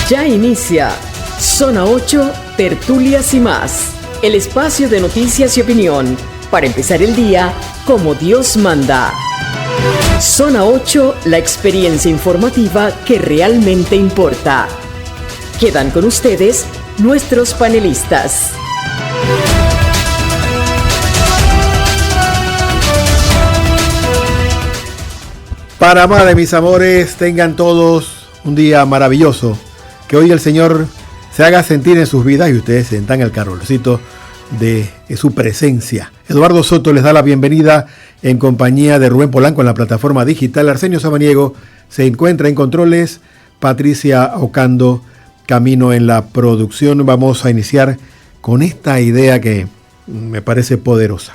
Ya inicia Zona 8, Tertulias y más. El espacio de noticias y opinión para empezar el día como Dios manda. Zona 8, la experiencia informativa que realmente importa. Quedan con ustedes nuestros panelistas. Panamá de mis amores, tengan todos un día maravilloso. Que hoy el Señor se haga sentir en sus vidas y ustedes sientan el calorcito de su presencia. Eduardo Soto les da la bienvenida en compañía de Rubén Polanco en la plataforma digital. Arsenio Samaniego se encuentra en controles. Patricia Ocando camino en la producción. Vamos a iniciar con esta idea que me parece poderosa.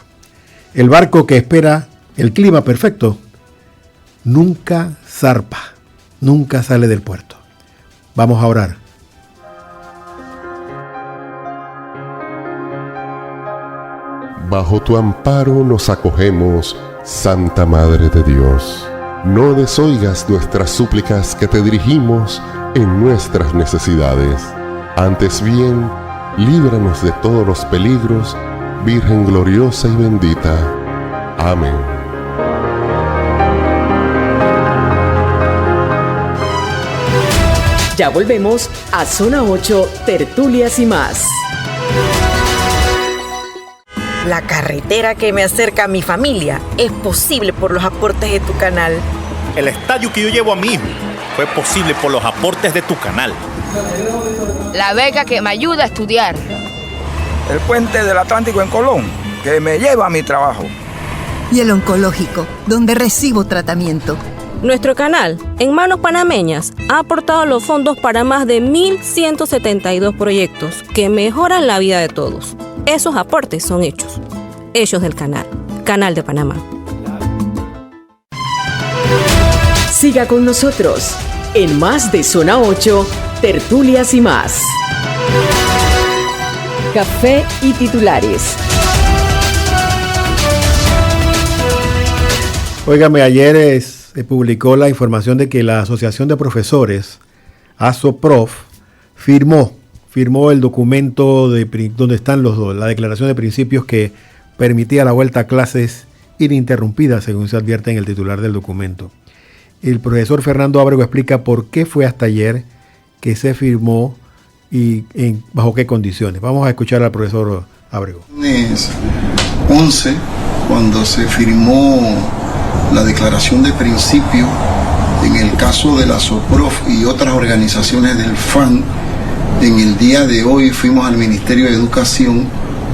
El barco que espera el clima perfecto nunca zarpa, nunca sale del puerto. Vamos a orar. Bajo tu amparo nos acogemos, Santa Madre de Dios. No desoigas nuestras súplicas que te dirigimos en nuestras necesidades. Antes bien, líbranos de todos los peligros, Virgen gloriosa y bendita. Amén. Ya volvemos a Zona 8, Tertulias y más. La carretera que me acerca a mi familia es posible por los aportes de tu canal. El estadio que yo llevo a mi hijo fue posible por los aportes de tu canal. La beca que me ayuda a estudiar. El puente del Atlántico en Colón, que me lleva a mi trabajo. Y el oncológico, donde recibo tratamiento. Nuestro canal, en manos panameñas, ha aportado los fondos para más de 1.172 proyectos que mejoran la vida de todos. Esos aportes son hechos. Hechos del canal. Canal de Panamá. Siga con nosotros en más de Zona 8, Tertulias y más. Café y titulares. Óigame, ayer se publicó la información de que la Asociación de Profesores, ASOPROF, firmó el documento donde están la declaración de principios que permitía la vuelta a clases ininterrumpida, según se advierte en el titular del documento. El profesor Fernando Ábrego explica por qué fue hasta ayer que se firmó y bajo qué condiciones. Vamos a escuchar al profesor Ábrego. Es 11, cuando se firmó la declaración de principio, en el caso de la SOPROF y otras organizaciones del FAN, en el día de hoy fuimos al Ministerio de Educación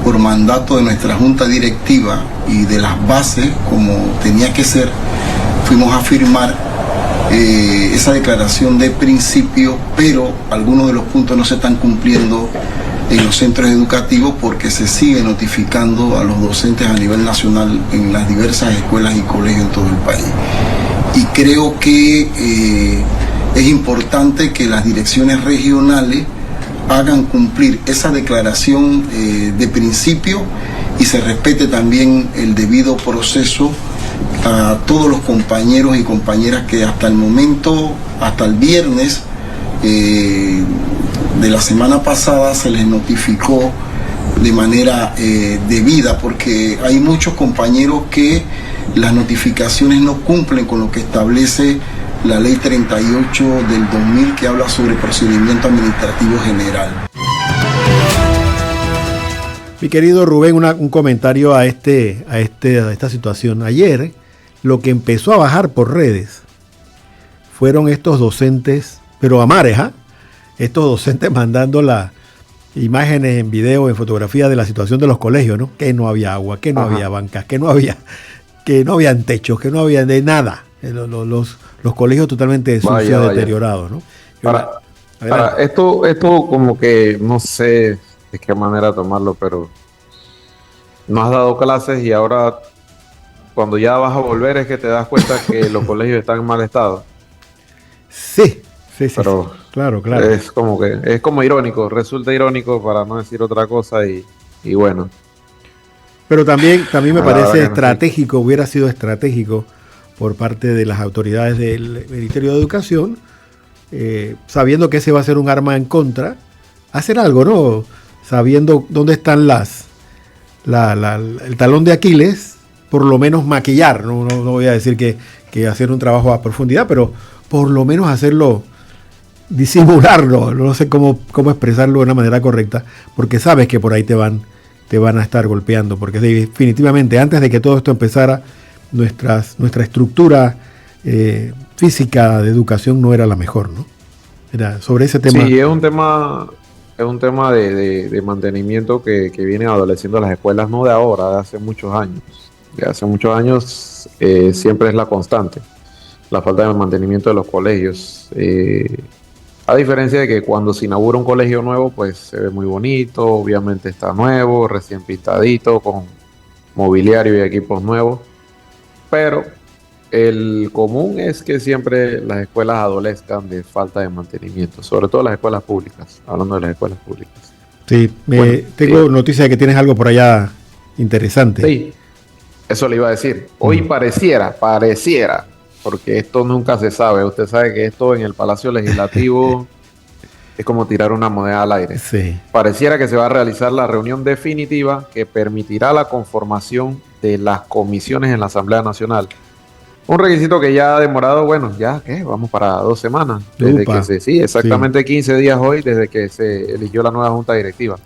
por mandato de nuestra Junta Directiva y de las bases, como tenía que ser, fuimos a firmar esa declaración de principio, pero algunos de los puntos no se están cumpliendo en los centros educativos porque se sigue notificando a los docentes a nivel nacional en las diversas escuelas y colegios en todo el país. Y creo que es importante que las direcciones regionales hagan cumplir esa declaración de principio y se respete también el debido proceso a todos los compañeros y compañeras que hasta el momento, hasta el viernes de la semana pasada, se les notificó de manera debida, porque hay muchos compañeros que las notificaciones no cumplen con lo que establece la ley 38 del 2000, que habla sobre procedimiento administrativo general. Mi querido Rubén, un comentario a esta situación. Ayer lo que empezó a bajar por redes fueron estos docentes, pero a mares, estos docentes mandando las imágenes en video, en fotografía de la situación de los colegios, ¿no? Que no había agua, que no había bancas, que no habían techos, que no había de nada. Los colegios totalmente sucios, deteriorados, ¿no? Para esto como que no sé de qué manera tomarlo, pero no has dado clases y ahora cuando ya vas a volver es que te das cuenta que los colegios están en mal estado. Sí. Pero claro. Es como irónico, resulta irónico para no decir otra cosa y bueno. Pero también me parece estratégico, hubiera sido estratégico por parte de las autoridades del Ministerio de Educación sabiendo que ese va a ser un arma en contra, hacer algo, ¿no? Sabiendo dónde están el talón de Aquiles, por lo menos maquillar, no voy a decir que hacer un trabajo a profundidad, pero por lo menos hacerlo, disimularlo, no sé cómo expresarlo de una manera correcta, porque sabes que por ahí te van a estar golpeando, porque definitivamente antes de que todo esto empezara, nuestra estructura física de educación no era la mejor, ¿no? Era sobre ese tema. Sí, es un tema de mantenimiento que viene adoleciendo a las escuelas, no de ahora, de hace muchos años. De hace muchos años siempre es la constante, la falta de mantenimiento de los colegios. A diferencia de que cuando se inaugura un colegio nuevo, pues se ve muy bonito, obviamente está nuevo, recién pintadito, con mobiliario y equipos nuevos, pero el común es que siempre las escuelas adolezcan de falta de mantenimiento, sobre todo las escuelas públicas, hablando de las escuelas públicas. Sí, tengo noticia de que tienes algo por allá interesante. Sí, eso le iba a decir. Hoy pareciera, porque esto nunca se sabe. Usted sabe que esto en el Palacio Legislativo es como tirar una moneda al aire. Sí. Pareciera que se va a realizar la reunión definitiva que permitirá la conformación de las comisiones en la Asamblea Nacional. Un requisito que ya ha demorado, vamos para 2 semanas. Desde exactamente 15 días hoy, desde que se eligió la nueva Junta Directiva.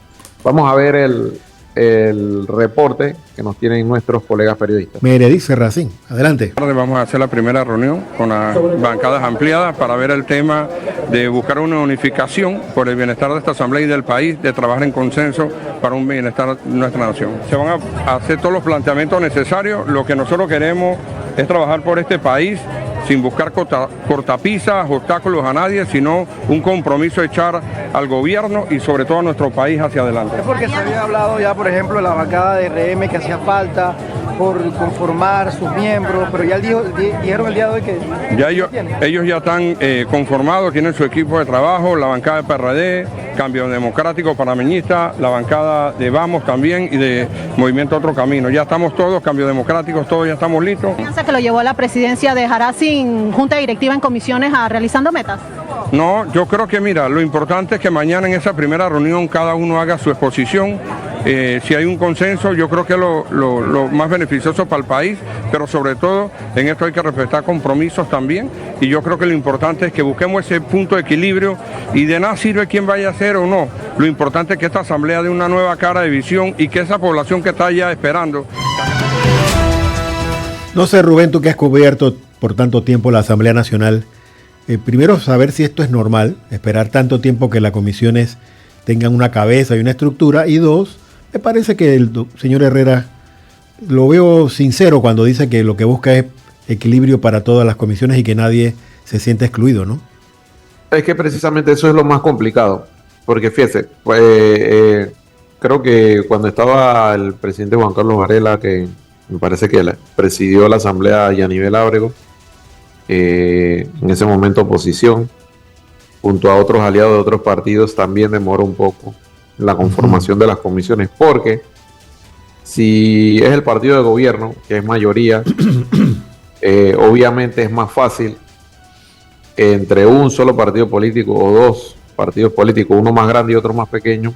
Vamos a ver el reporte que nos tienen nuestros colegas periodistas. Meredith Ferracín, adelante. Vamos a hacer la primera reunión con las bancadas ampliadas para ver el tema de buscar una unificación por el bienestar de esta asamblea y del país, de trabajar en consenso para un bienestar de nuestra nación. Se van a hacer todos los planteamientos necesarios. Lo que nosotros queremos es trabajar por este país sin buscar cortapisas, obstáculos a nadie, sino un compromiso de echar al gobierno y sobre todo a nuestro país hacia adelante. Es porque se había hablado ya, por ejemplo, de la bancada de RM que hacía falta por conformar sus miembros, pero ya dijeron el día de hoy que... Ya ellos ya están conformados, tienen su equipo de trabajo, la bancada de PRD, Cambio Democrático Panameñista, la bancada de Vamos también y de Movimiento Otro Camino. Ya estamos todos, Cambio Democráticos, todos ya estamos listos. ¿Piensa que lo llevó a la presidencia dejará sin junta directiva en comisiones realizando metas? No, yo creo que lo importante es que mañana en esa primera reunión cada uno haga su exposición. Si hay un consenso, yo creo que es lo más beneficioso para el país, pero sobre todo en esto hay que respetar compromisos también, y yo creo que lo importante es que busquemos ese punto de equilibrio, y de nada sirve quién vaya a ser o no. Lo importante es que esta asamblea dé una nueva cara de visión y que esa población que está allá esperando. No sé, Rubén, tú que has cubierto por tanto tiempo la Asamblea Nacional, primero saber si esto es normal, esperar tanto tiempo que las comisiones tengan una cabeza y una estructura, y dos, me parece que el señor Herrera lo veo sincero cuando dice que lo que busca es equilibrio para todas las comisiones y que nadie se sienta excluido, ¿no? Es que precisamente eso es lo más complicado, porque fíjese, creo que cuando estaba el presidente Juan Carlos Varela, que me parece que presidió la asamblea Yanivel Ábrego, en ese momento oposición, junto a otros aliados de otros partidos, también demoró un poco la conformación de las comisiones, porque si es el partido de gobierno, que es mayoría, obviamente es más fácil entre un solo partido político o 2 partidos políticos, uno más grande y otro más pequeño,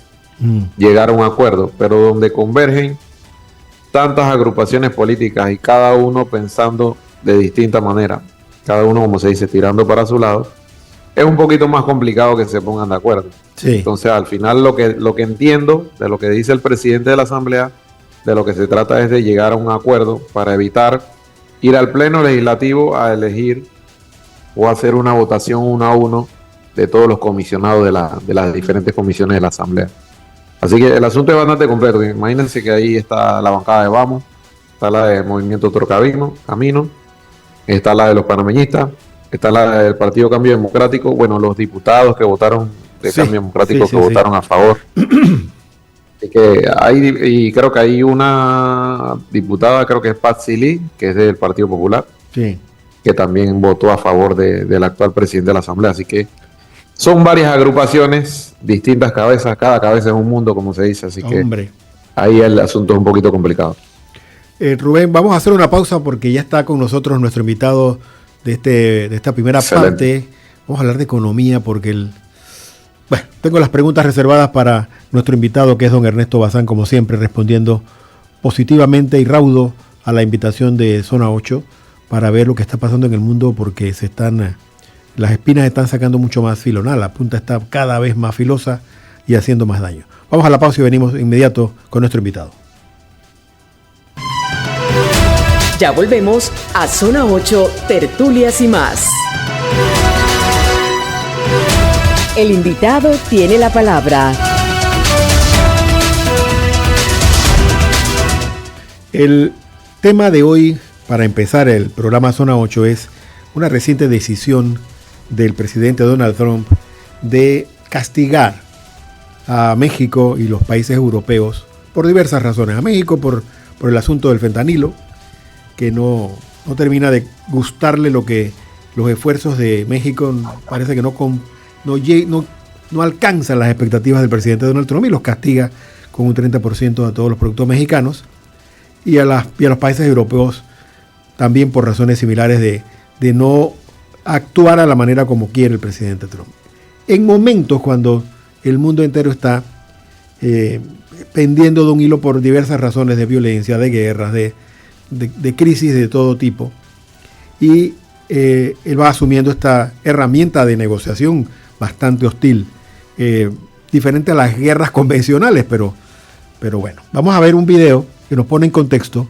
llegar a un acuerdo, pero donde convergen tantas agrupaciones políticas y cada uno pensando de distinta manera, cada uno, como se dice, tirando para su lado, es un poquito más complicado que se pongan de acuerdo. Sí. Entonces, al final, lo que entiendo de lo que dice el presidente de la Asamblea, de lo que se trata es de llegar a un acuerdo para evitar ir al Pleno Legislativo a elegir o hacer una votación 1 a 1 de todos los comisionados de las diferentes comisiones de la Asamblea. Así que el asunto es bastante completo. Imagínense que ahí está la bancada de Vamos, está la de Movimiento Otro Camino, está la de los panameñistas, está la del Partido Cambio Democrático, los diputados que votaron de Cambio Democrático votaron a favor. Y creo que hay una diputada, creo que es Patsy Lee, que es del Partido Popular, que también votó a favor del actual presidente de la Asamblea. Así que son varias agrupaciones, distintas cabezas, cada cabeza es un mundo, como se dice, así que ahí el asunto es un poquito complicado. Rubén, vamos a hacer una pausa porque ya está con nosotros nuestro invitado de esta primera parte. Vamos a hablar de economía porque tengo las preguntas reservadas para nuestro invitado, que es don Ernesto Bazán, como siempre, respondiendo positivamente y raudo a la invitación de Zona 8 para ver lo que está pasando en el mundo, porque las espinas están sacando mucho más filo, la punta está cada vez más filosa y haciendo más daño. Vamos a la pausa y venimos de inmediato con nuestro invitado. Ya volvemos a Zona 8, Tertulias y más. El invitado tiene la palabra. El tema de hoy, para empezar el programa Zona 8, es una reciente decisión del presidente Donald Trump de castigar a México y los países europeos por diversas razones. A México por el asunto del fentanilo, que no termina de gustarle lo que los esfuerzos de México parece que no alcanzan las expectativas del presidente Donald Trump y los castiga con un 30% a todos los productos mexicanos y a los países europeos también por razones similares de no actuar a la manera como quiere el presidente Trump. En momentos cuando el mundo entero está pendiendo de un hilo por diversas razones de violencia, de guerras, de crisis de todo tipo, y él va asumiendo esta herramienta de negociación bastante hostil, diferente a las guerras convencionales, pero bueno, vamos a ver un video que nos pone en contexto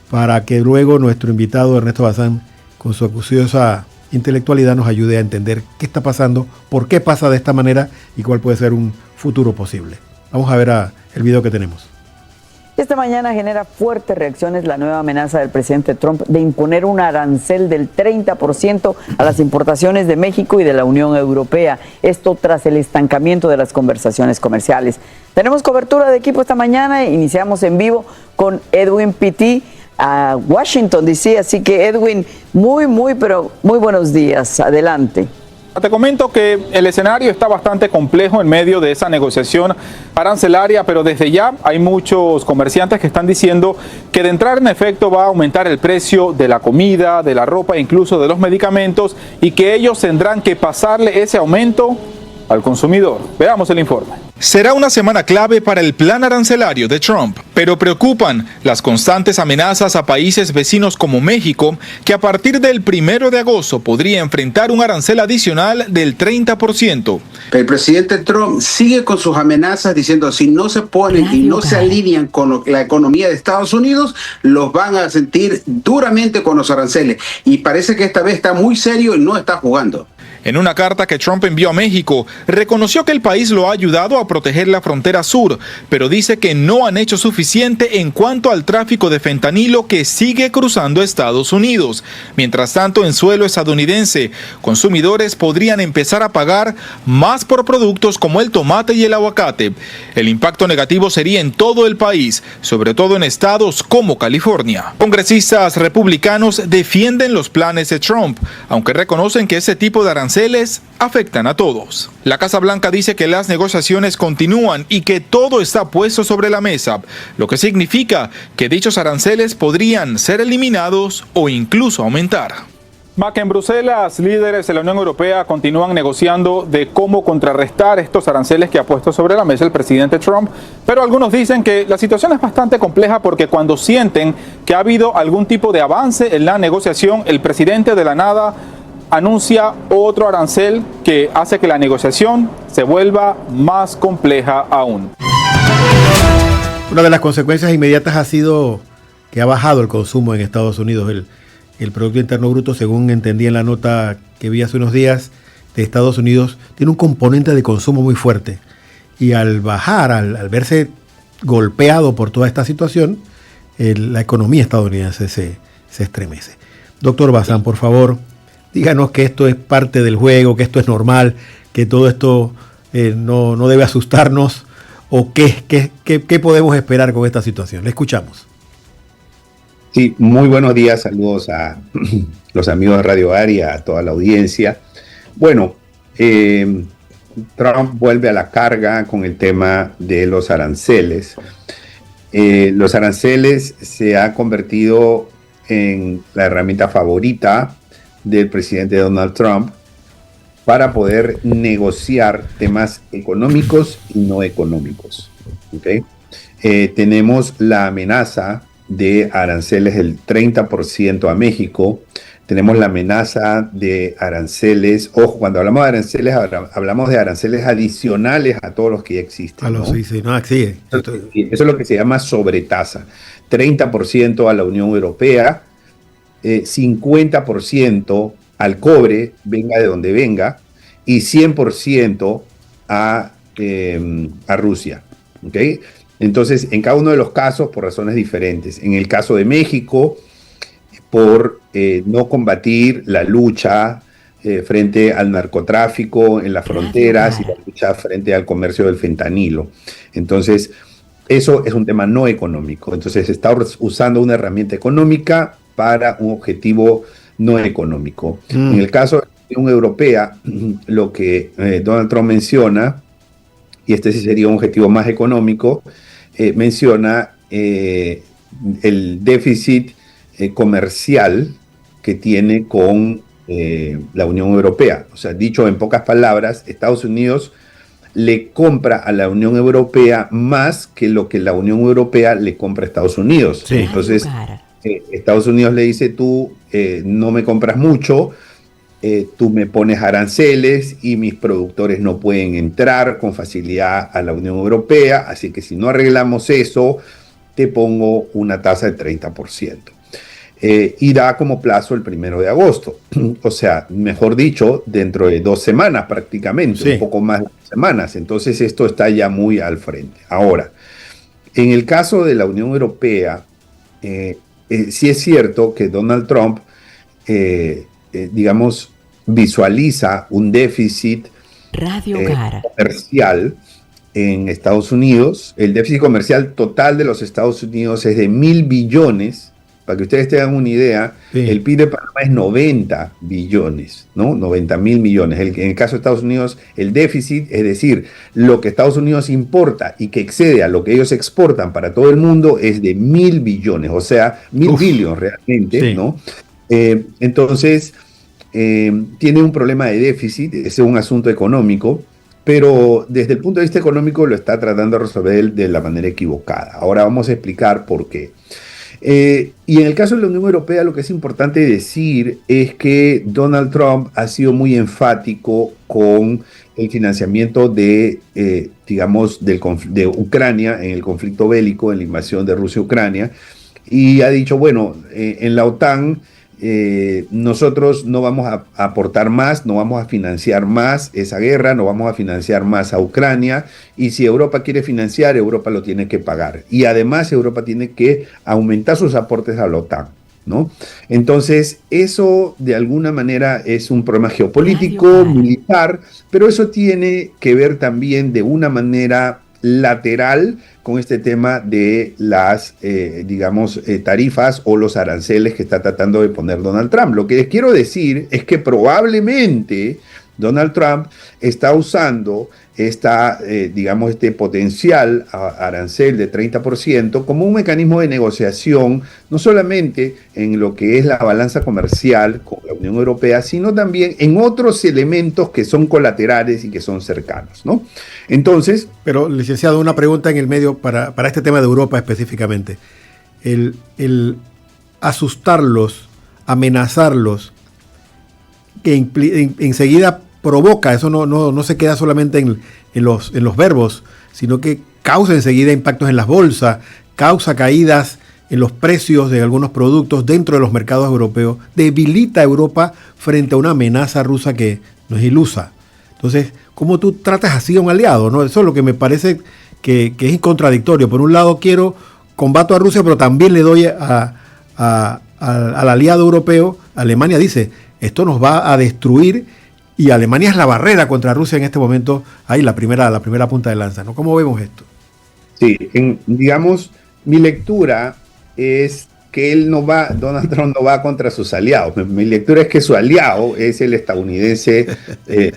para que luego nuestro invitado Ernesto Bazán, con su acuciosa intelectualidad, nos ayude a entender qué está pasando, por qué pasa de esta manera y cuál puede ser un futuro posible. Vamos a ver el video que tenemos. Esta mañana genera fuertes reacciones la nueva amenaza del presidente Trump de imponer un arancel del 30% a las importaciones de México y de la Unión Europea. Esto tras el estancamiento de las conversaciones comerciales. Tenemos cobertura de equipo esta mañana. Iniciamos en vivo con Edwin Pitti a Washington, D.C. Así que Edwin, muy buenos días. Adelante. Te comento que el escenario está bastante complejo en medio de esa negociación arancelaria, pero desde ya hay muchos comerciantes que están diciendo que de entrar en efecto va a aumentar el precio de la comida, de la ropa, incluso de los medicamentos, y que ellos tendrán que pasarle ese aumento al consumidor. Veamos el informe. Será una semana clave para el plan arancelario de Trump, pero preocupan las constantes amenazas a países vecinos como México, que a partir del 1 de agosto podría enfrentar un arancel adicional del 30%. El presidente Trump sigue con sus amenazas diciendo si no se ponen y no se alinean con la economía de Estados Unidos, los van a sentir duramente con los aranceles. Y parece que esta vez está muy serio y no está jugando. En una carta que Trump envió a México, reconoció que el país lo ha ayudado a proteger la frontera sur, pero dice que no han hecho suficiente en cuanto al tráfico de fentanilo que sigue cruzando Estados Unidos. Mientras tanto, en suelo estadounidense, consumidores podrían empezar a pagar más por productos como el tomate y el aguacate. El impacto negativo sería en todo el país, sobre todo en estados como California. Congresistas republicanos defienden los planes de Trump, aunque reconocen que ese tipo de aranceles afectan a todos. La Casa Blanca dice que las negociaciones continúan y que todo está puesto sobre la mesa, lo que significa que dichos aranceles podrían ser eliminados o incluso aumentar. Mac, en Bruselas, líderes de la Unión Europea continúan negociando de cómo contrarrestar estos aranceles que ha puesto sobre la mesa el presidente Trump, pero algunos dicen que la situación es bastante compleja porque cuando sienten que ha habido algún tipo de avance en la negociación, el presidente de la nada anuncia otro arancel que hace que la negociación se vuelva más compleja aún. Una de las consecuencias inmediatas ha sido que ha bajado el consumo en Estados Unidos. El Producto Interno Bruto, según entendí en la nota que vi hace unos días de Estados Unidos, tiene un componente de consumo muy fuerte. Y al bajar, al verse golpeado por toda esta situación, la economía estadounidense se estremece. Doctor Bazán, por favor, díganos que esto es parte del juego, que esto es normal, que todo esto no debe asustarnos, o qué podemos esperar con esta situación. Le escuchamos. Sí, muy buenos días, saludos a los amigos de Radio Aria, a toda la audiencia. Bueno, Trump vuelve a la carga con el tema de los aranceles. Los aranceles se han convertido en la herramienta favorita del presidente Donald Trump para poder negociar temas económicos y no económicos. ¿Okay? Tenemos la amenaza de aranceles del 30% a México. Tenemos la amenaza de aranceles, ojo, cuando hablamos de aranceles, hablamos de aranceles adicionales a todos los que ya existen. ¿No? Sí, no, sí. Eso es lo que se llama sobretasa. 30% a la Unión Europea, 50% al cobre, venga de donde venga, y 100% a Rusia. ¿Okay? Entonces, en cada uno de los casos, por razones diferentes. En el caso de México, por no combatir la lucha frente al narcotráfico en las fronteras y la lucha frente al comercio del fentanilo. Entonces, eso es un tema no económico. Entonces, se está usando una herramienta económica para un objetivo no económico. En el caso de la Unión Europea, lo que Donald Trump menciona, y este sí sería un objetivo más económico, menciona el déficit comercial que tiene con la Unión Europea. O sea, dicho en pocas palabras, Estados Unidos le compra a la Unión Europea más que lo que la Unión Europea le compra a Estados Unidos. Sí. Entonces, Estados Unidos le dice, tú no me compras mucho, tú me pones aranceles y mis productores no pueden entrar con facilidad a la Unión Europea, así que si no arreglamos eso, te pongo una tasa de 30%. Y da como plazo el 1 de agosto. O sea, mejor dicho, dentro de 2 semanas prácticamente, un poco más de 2 semanas. Entonces esto está ya muy al frente. Ahora, en el caso de la Unión Europea, sí es cierto que Donald Trump, digamos, visualiza un déficit comercial en Estados Unidos. El déficit comercial total de los Estados Unidos es de 1.000 billones. Para que ustedes tengan una idea, el PIB de Panamá es 90 billones, ¿no? 90.000 millones. En el caso de Estados Unidos, el déficit, es decir, lo que Estados Unidos importa y que excede a lo que ellos exportan para todo el mundo, es de 1.000 billones, o sea, 1.000 billones realmente, ¿no? Entonces, tiene un problema de déficit, ese es un asunto económico, pero desde el punto de vista económico lo está tratando de resolver de la manera equivocada. Ahora vamos a explicar por qué. Y en el caso de la Unión Europea, lo que es importante decir es que Donald Trump ha sido muy enfático con el financiamiento de, digamos, de Ucrania en el conflicto bélico, en la invasión de Rusia a Ucrania, y ha dicho, bueno, en la OTAN nosotros no vamos a aportar más, no vamos a financiar más esa guerra, no vamos a financiar más a Ucrania, y si Europa quiere financiar, Europa lo tiene que pagar. Y además Europa tiene que aumentar sus aportes a la OTAN, ¿no? Entonces, eso de alguna manera es un problema geopolítico, militar, pero eso tiene que ver también de una manera lateral con este tema de las, digamos, tarifas o los aranceles que está tratando de poner Donald Trump. Lo que les quiero decir es que probablemente Donald Trump está usando digamos, este potencial arancel de 30% como un mecanismo de negociación, no solamente en lo que es la balanza comercial con la Unión Europea, sino también en otros elementos que son colaterales y que son cercanos, ¿no? Entonces... Pero, licenciado, una pregunta en el medio para este tema de Europa específicamente. El asustarlos, amenazarlos, que enseguida provoca, eso no se queda solamente en los verbos, sino que causa enseguida impactos en las bolsas, causa caídas en los precios de algunos productos dentro de los mercados europeos, debilita a Europa frente a una amenaza rusa que no es ilusa. Entonces, ¿cómo tú tratas así a un aliado? ¿No? Eso es lo que me parece que es contradictorio. Por un lado combato a Rusia, pero también le doy al aliado europeo. Alemania dice, esto nos va a destruir, y Alemania es la barrera contra Rusia en este momento, ahí la primera punta de lanza, ¿no? ¿Cómo vemos esto? Sí, digamos, mi lectura es que Donald Trump no va contra sus aliados. Mi lectura es que su aliado es el estadounidense,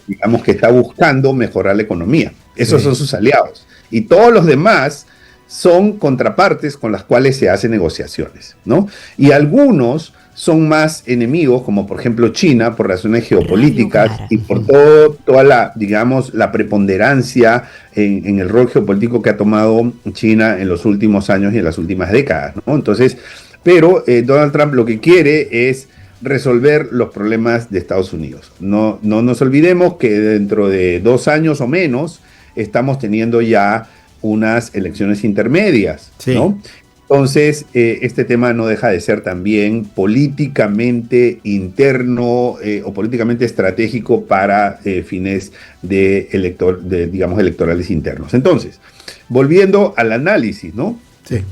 digamos, que está buscando mejorar la economía. Esos son sus aliados. Y todos los demás son contrapartes con las cuales se hacen negociaciones, ¿no? Y algunos son más enemigos, como por ejemplo China, por razones geopolíticas y por toda la, digamos, la preponderancia en el rol geopolítico que ha tomado China en los últimos años y en las últimas décadas, ¿no? Entonces, pero Donald Trump lo que quiere es resolver los problemas de Estados Unidos. No nos olvidemos que dentro de 2 años o menos estamos teniendo ya unas elecciones intermedias, ¿no? Entonces, este tema no deja de ser también políticamente interno o políticamente estratégico para fines digamos, electorales internos. Entonces, volviendo al análisis, ¿no? Sí.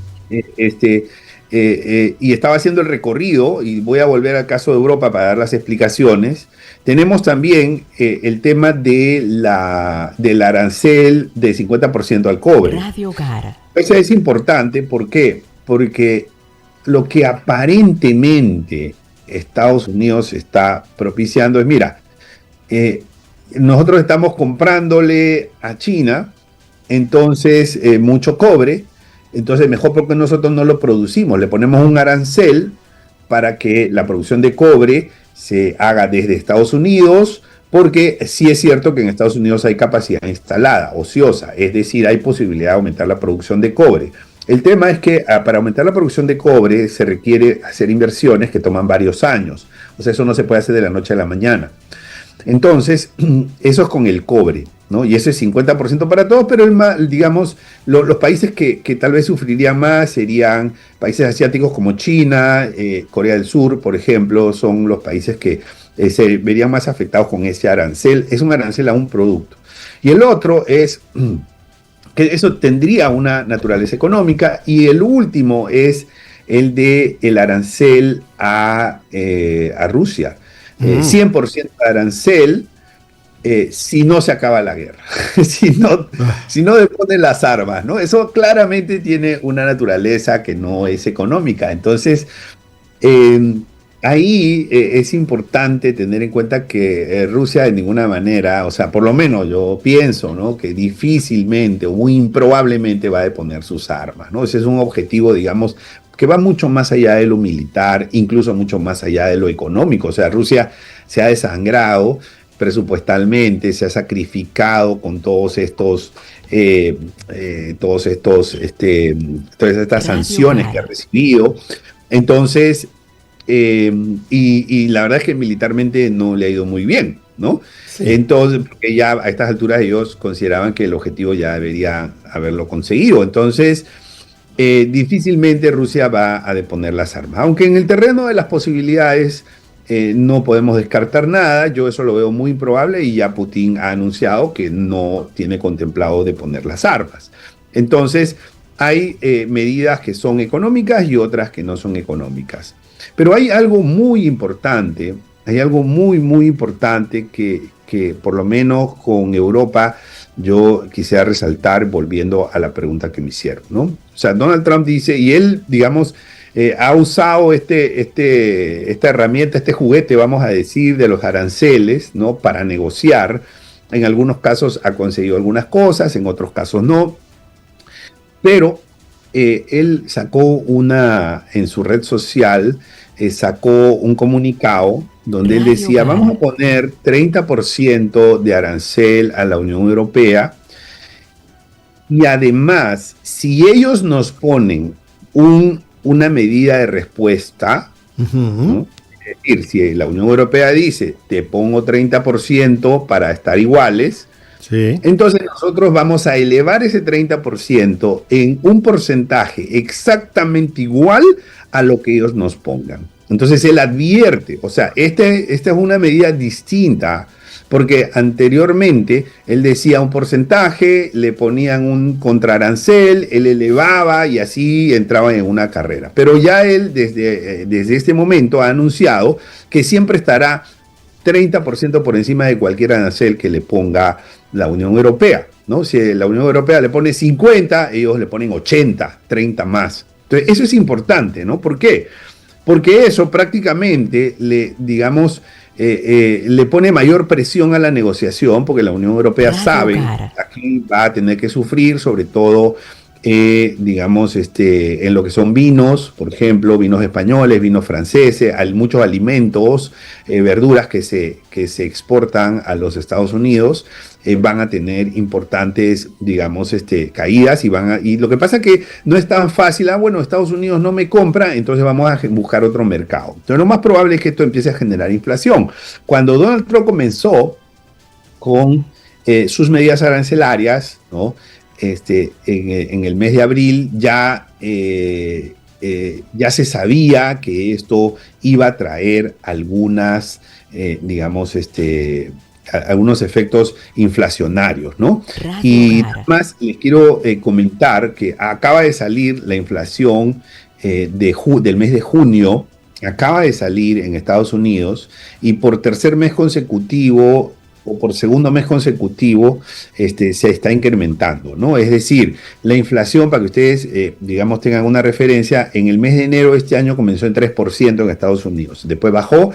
Y estaba haciendo el recorrido, y voy a volver al caso de Europa para dar las explicaciones. Tenemos también el tema del arancel de 50% al cobre. Radio Hogar. Eso es importante, ¿por qué? Porque lo que aparentemente Estados Unidos está propiciando es, mira, nosotros estamos comprándole a China, entonces mucho cobre, entonces mejor porque nosotros no lo producimos, le ponemos un arancel para que la producción de cobre se haga desde Estados Unidos, porque sí es cierto que en Estados Unidos hay capacidad instalada, ociosa, es decir, hay posibilidad de aumentar la producción de cobre. El tema es que para aumentar la producción de cobre se requiere hacer inversiones que toman varios años, o sea, eso no se puede hacer de la noche a la mañana. Entonces, eso es con el cobre, ¿no? Y eso es 50% para todos, pero digamos, los países que tal vez sufrirían más serían países asiáticos como China, Corea del Sur, por ejemplo, son los países que se verían más afectados con ese arancel. Es un arancel a un producto. Y el otro es que eso tendría una naturaleza económica, y el último es el de el arancel a Rusia. 100% de arancel si no se acaba la guerra, si no deponen las armas, ¿no? Eso claramente tiene una naturaleza que no es económica. Entonces, ahí es importante tener en cuenta que Rusia de ninguna manera, o sea, por lo menos yo pienso, ¿no?, que difícilmente o muy improbablemente va a deponer sus armas, ¿no? Ese es un objetivo, digamos, que va mucho más allá de lo militar, incluso mucho más allá de lo económico. O sea, Rusia se ha desangrado presupuestalmente, se ha sacrificado con todas estas sanciones que ha recibido. Entonces, y la verdad es que militarmente no le ha ido muy bien, ¿no? Sí. Entonces, porque ya a estas alturas ellos consideraban que el objetivo ya debería haberlo conseguido. Entonces, difícilmente Rusia va a deponer las armas. Aunque en el terreno de las posibilidades no podemos descartar nada, yo eso lo veo muy improbable, y ya Putin ha anunciado que no tiene contemplado deponer las armas. Entonces, hay medidas que son económicas y otras que no son económicas. Pero hay algo muy importante, muy importante que por lo menos con Europa yo quisiera resaltar, volviendo a la pregunta que me hicieron, ¿no? O sea, Donald Trump dice, y él, digamos, ha usado esta herramienta, este juguete, vamos a decir, de los aranceles, ¿no?, para negociar. En algunos casos ha conseguido algunas cosas, en otros casos no. Pero él sacó en su red social, sacó un comunicado donde él decía, vamos a poner 30% de arancel a la Unión Europea, y además, si ellos nos ponen una medida de respuesta, ¿no?, es decir, si la Unión Europea dice, te pongo 30% para estar iguales, sí, entonces nosotros vamos a elevar ese 30% en un porcentaje exactamente igual a lo que ellos nos pongan. Entonces él advierte, o sea, esta es una medida distinta, porque anteriormente él decía un porcentaje, le ponían un contraarancel, él elevaba y así entraba en una carrera. Pero ya él desde este momento ha anunciado que siempre estará 30% por encima de cualquier arancel que le ponga la Unión Europea, ¿no? Si la Unión Europea le pone 50, ellos le ponen 80, 30 más. Entonces eso es importante, ¿no? ¿Por qué? Porque eso prácticamente le pone mayor presión a la negociación, porque la Unión Europea sabe que aquí va a tener que sufrir, sobre todo digamos, en lo que son vinos, por ejemplo, vinos españoles, vinos franceses, hay muchos alimentos, verduras que se exportan a los Estados Unidos, van a tener importantes, digamos, caídas y lo que pasa es que no es tan fácil, bueno, Estados Unidos no me compra, entonces vamos a buscar otro mercado. Entonces lo más probable es que esto empiece a generar inflación. Cuando Donald Trump comenzó con sus medidas arancelarias, ¿no? En el mes de abril ya se sabía que esto iba a traer algunas, digamos, algunos efectos inflacionarios, ¿no? Y además les quiero comentar que acaba de salir la inflación del mes de junio, acaba de salir en Estados Unidos y por tercer mes consecutivo o por segundo mes consecutivo se está incrementando, ¿no? Es decir, la inflación, para que ustedes, digamos, tengan una referencia, en el mes de enero de este año comenzó en 3% en Estados Unidos, después bajó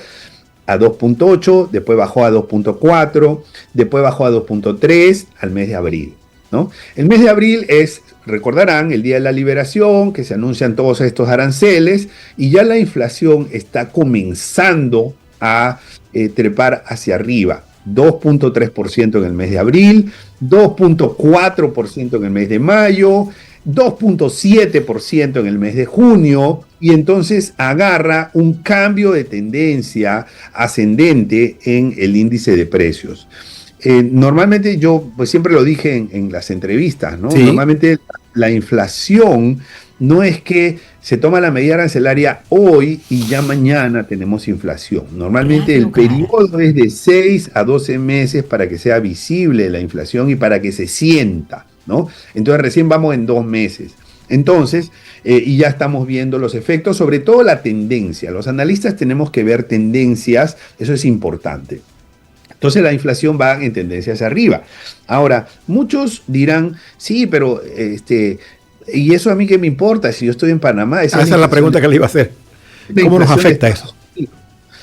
a 2.8, después bajó a 2.4, después bajó a 2.3 al mes de abril, ¿no? El mes de abril es, recordarán, el día de la liberación, que se anuncian todos estos aranceles, y ya la inflación está comenzando a trepar hacia arriba. 2.3% en el mes de abril, 2.4% en el mes de mayo, 2.7% en el mes de junio, y entonces agarra un cambio de tendencia ascendente en el índice de precios. Normalmente yo pues siempre lo dije en las entrevistas, ¿no? ¿Sí? Normalmente la inflación no es que se toma la medida arancelaria hoy y ya mañana tenemos inflación. Normalmente el periodo es de 6 a 12 meses para que sea visible la inflación y para que se sienta, ¿no? Entonces recién vamos en 2 meses. Entonces, y ya estamos viendo los efectos, sobre todo la tendencia. Los analistas tenemos que ver tendencias, eso es importante. Entonces la inflación va en tendencia hacia arriba. Ahora, muchos dirán, sí, pero ¿y eso a mí qué me importa si yo estoy en Panamá? Esa es la pregunta que le iba a hacer. ¿Cómo nos afecta eso?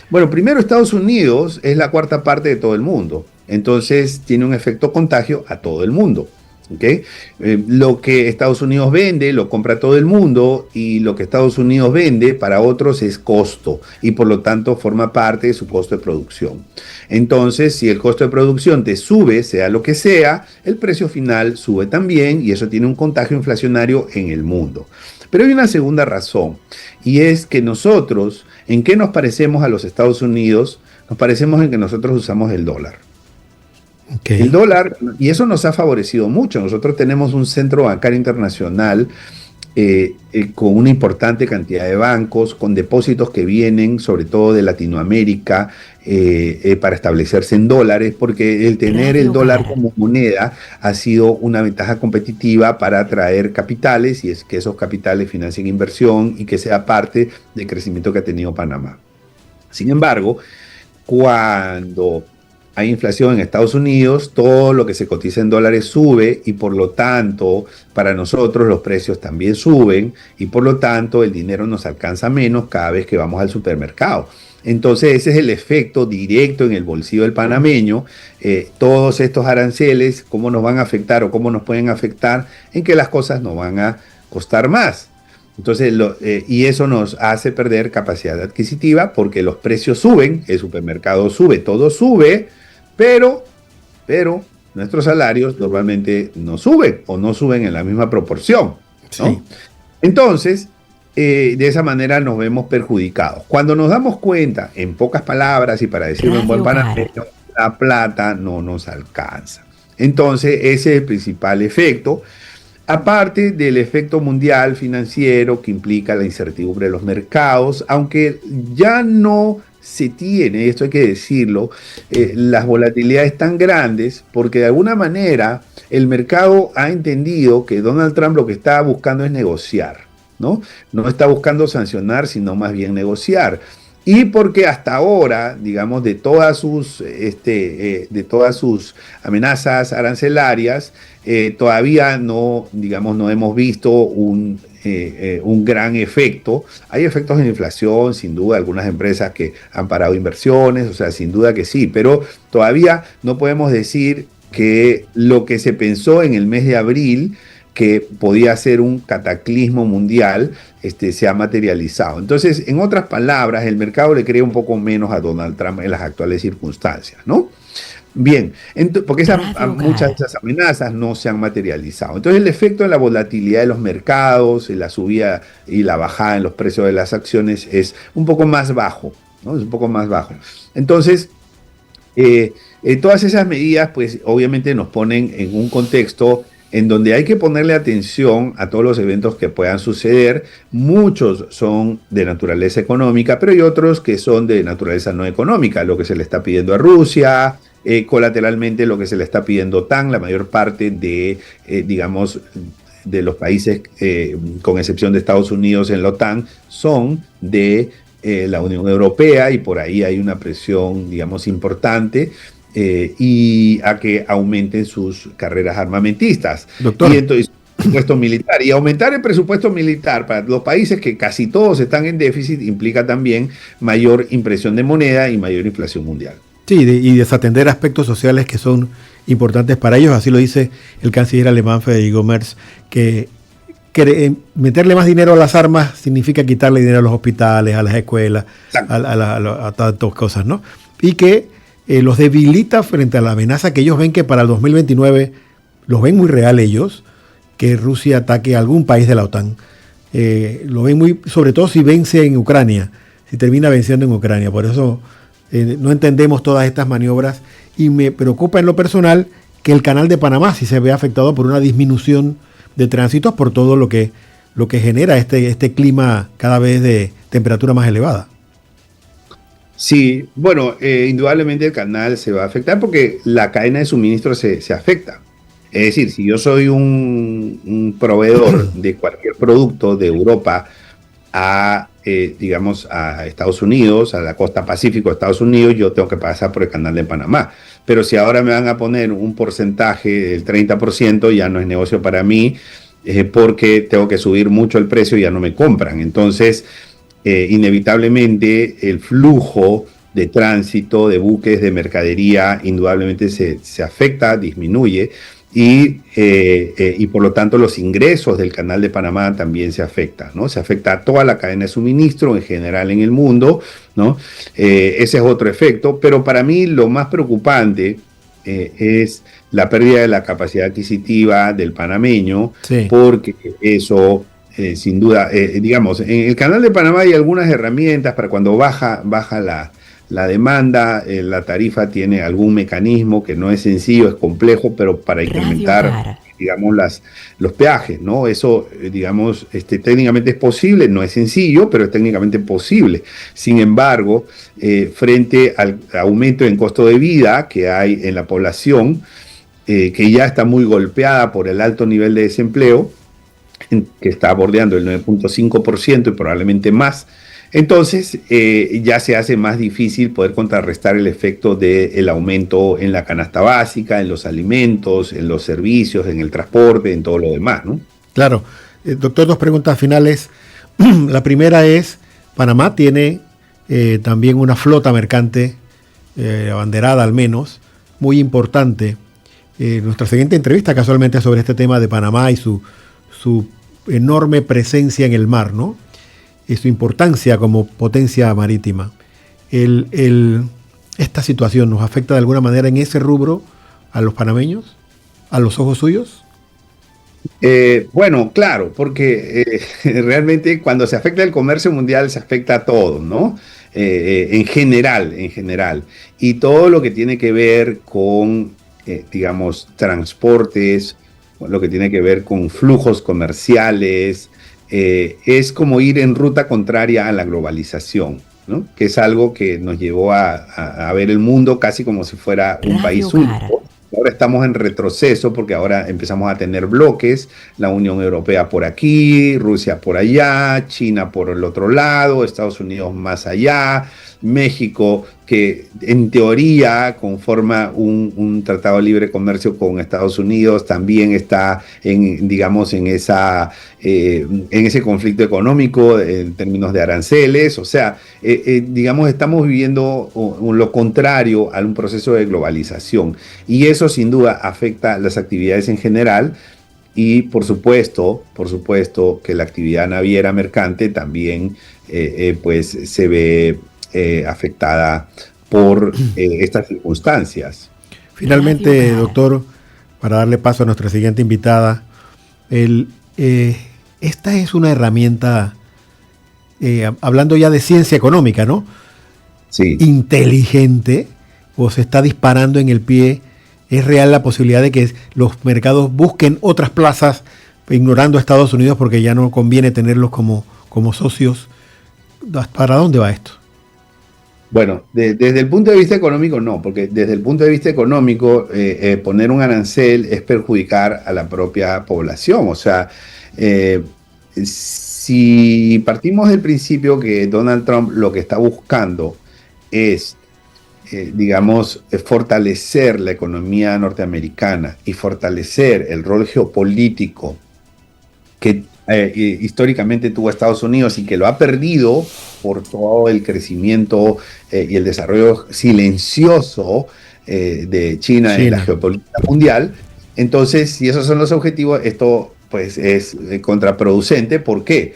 Bueno, primero Estados Unidos es la cuarta parte de todo el mundo. Entonces tiene un efecto contagio a todo el mundo. ¿Okay? Lo que Estados Unidos vende lo compra todo el mundo y lo que Estados Unidos vende para otros es costo y por lo tanto forma parte de su costo de producción. Entonces, si el costo de producción te sube, sea lo que sea, el precio final sube también y eso tiene un contagio inflacionario en el mundo. Pero hay una segunda razón y es que nosotros, ¿en qué nos parecemos a los Estados Unidos? Nos parecemos en que nosotros usamos el dólar. Okay. El dólar, y eso nos ha favorecido mucho. Nosotros tenemos un centro bancario internacional con una importante cantidad de bancos, con depósitos que vienen sobre todo de Latinoamérica para establecerse en dólares, porque el tener el dólar como moneda ha sido una ventaja competitiva para atraer capitales y es que esos capitales financien inversión y que sea parte del crecimiento que ha tenido Panamá. Sin embargo, cuando hay inflación en Estados Unidos, todo lo que se cotiza en dólares sube y por lo tanto para nosotros los precios también suben y por lo tanto el dinero nos alcanza menos cada vez que vamos al supermercado. Entonces ese es el efecto directo en el bolsillo del panameño. Todos estos aranceles, ¿cómo nos van a afectar o cómo nos pueden afectar? En que las cosas nos van a costar más. Entonces, y eso nos hace perder capacidad adquisitiva porque los precios suben, el supermercado sube, todo sube, pero nuestros salarios normalmente no suben o no suben en la misma proporción, ¿no? Sí. Entonces, de esa manera nos vemos perjudicados. Cuando nos damos cuenta, en pocas palabras y para decirlo en buen panameño, la plata no nos alcanza. Entonces, ese es el principal efecto. Aparte del efecto mundial financiero que implica la incertidumbre de los mercados, aunque ya no se tiene, esto hay que decirlo, las volatilidades tan grandes, porque de alguna manera el mercado ha entendido que Donald Trump lo que está buscando es negociar, ¿no? No está buscando sancionar, sino más bien negociar. Y porque hasta ahora, digamos, de todas sus amenazas arancelarias, todavía no, digamos, no hemos visto un gran efecto. Hay efectos en inflación, sin duda, algunas empresas que han parado inversiones, o sea, sin duda que sí, pero todavía no podemos decir que lo que se pensó en el mes de abril que podía ser un cataclismo mundial, se ha materializado. Entonces, en otras palabras, el mercado le cree un poco menos a Donald Trump en las actuales circunstancias, ¿no? Bien, porque muchas de esas amenazas no se han materializado. Entonces el efecto de la volatilidad de los mercados, la subida y la bajada en los precios de las acciones es un poco más bajo, ¿no? Es un poco más bajo. Entonces, todas esas medidas, pues obviamente nos ponen en un contexto en donde hay que ponerle atención a todos los eventos que puedan suceder. Muchos son de naturaleza económica, pero hay otros que son de naturaleza no económica, lo que se le está pidiendo a Rusia, colateralmente lo que se le está pidiendo a OTAN, la mayor parte de, digamos, de los países, con excepción de Estados Unidos en la OTAN, son de la Unión Europea, y por ahí hay una presión, digamos, importante, y a que aumenten sus carreras armamentistas. Doctor. Y entonces, presupuesto militar. Y aumentar el presupuesto militar para los países que casi todos están en déficit implica también mayor impresión de moneda y mayor inflación mundial. Sí, y desatender aspectos sociales que son importantes para ellos. Así lo dice el canciller alemán Federico Merz, que meterle más dinero a las armas significa quitarle dinero a los hospitales, a las escuelas, a tantas cosas, ¿no? Y que los debilita frente a la amenaza que ellos ven que para el 2029, los ven muy real ellos, que Rusia ataque a algún país de la OTAN. Lo ven muy, sobre todo si vence en Ucrania, si termina venciendo en Ucrania. Por eso no entendemos todas estas maniobras, y me preocupa en lo personal que el canal de Panamá sí se ve afectado por una disminución de tránsitos por todo lo que genera este clima cada vez de temperatura más elevada. Sí, bueno, indudablemente el canal se va a afectar porque la cadena de suministro se afecta. Es decir, si yo soy un proveedor de cualquier producto de Europa a, digamos, a Estados Unidos, a la costa pacífico de Estados Unidos, yo tengo que pasar por el canal de Panamá. Pero si ahora me van a poner un porcentaje del 30%, ya no es negocio para mí, porque tengo que subir mucho el precio y ya no me compran. Entonces, inevitablemente el flujo de tránsito de buques, de mercadería, indudablemente se afecta, disminuye, y por lo tanto los ingresos del canal de Panamá también se afectan, ¿no? Se afecta a toda la cadena de suministro en general en el mundo, ¿no? Ese es otro efecto, pero para mí lo más preocupante es la pérdida de la capacidad adquisitiva del panameño, sí, porque eso... sin duda, digamos, en el canal de Panamá hay algunas herramientas para cuando baja la demanda, la tarifa tiene algún mecanismo que no es sencillo, es complejo, pero para incrementar, digamos, los peajes, ¿no? Eso, digamos, técnicamente es posible, no es sencillo, pero es técnicamente posible. Sin embargo, frente al aumento en costo de vida que hay en la población, que ya está muy golpeada por el alto nivel de desempleo, que está bordeando el 9.5% y probablemente más, entonces ya se hace más difícil poder contrarrestar el efecto del aumento en la canasta básica, en los alimentos, en los servicios, en el transporte, en todo lo demás, ¿no? Claro. Doctor, dos preguntas finales. La primera es, Panamá tiene también una flota mercante, abanderada al menos, muy importante. Nuestra siguiente entrevista casualmente sobre este tema de Panamá y su enorme presencia en el mar, ¿no? Y su importancia como potencia marítima. ¿Esta situación nos afecta de alguna manera en ese rubro a los panameños, a los ojos suyos? Bueno, claro, porque realmente cuando se afecta el comercio mundial se afecta a todo, ¿no? En general. Y todo lo que tiene que ver con, digamos, transportes, lo que tiene que ver con flujos comerciales, es como ir en ruta contraria a la globalización, ¿no? Que es algo que nos llevó a ver el mundo casi como si fuera un país único. Ahora estamos en retroceso porque ahora empezamos a tener bloques, la Unión Europea por aquí, Rusia por allá, China por el otro lado, Estados Unidos más allá, México, que en teoría conforma un tratado de libre comercio con Estados Unidos, también está en ese conflicto económico en términos de aranceles. O sea, digamos, estamos viviendo lo contrario a un proceso de globalización, y eso sin duda afecta las actividades en general. y por supuesto que la actividad naviera mercante también pues se ve afectada por estas circunstancias. Finalmente, doctor, para darle paso a nuestra siguiente invitada, esta es una herramienta, hablando ya de ciencia económica, ¿no? Sí. Inteligente, o se está disparando en el pie. ¿Es real la posibilidad de que los mercados busquen otras plazas, ignorando a Estados Unidos porque ya no conviene tenerlos como socios? ¿Para dónde va esto? Bueno, desde el punto de vista económico no, porque desde el punto de vista económico poner un arancel es perjudicar a la propia población. O sea, si partimos del principio que Donald Trump lo que está buscando es, digamos, fortalecer la economía norteamericana y fortalecer el rol geopolítico que históricamente tuvo Estados Unidos y que lo ha perdido por todo el crecimiento y el desarrollo silencioso de China en la geopolítica mundial. Entonces, si esos son los objetivos, esto pues es contraproducente. ¿Por qué?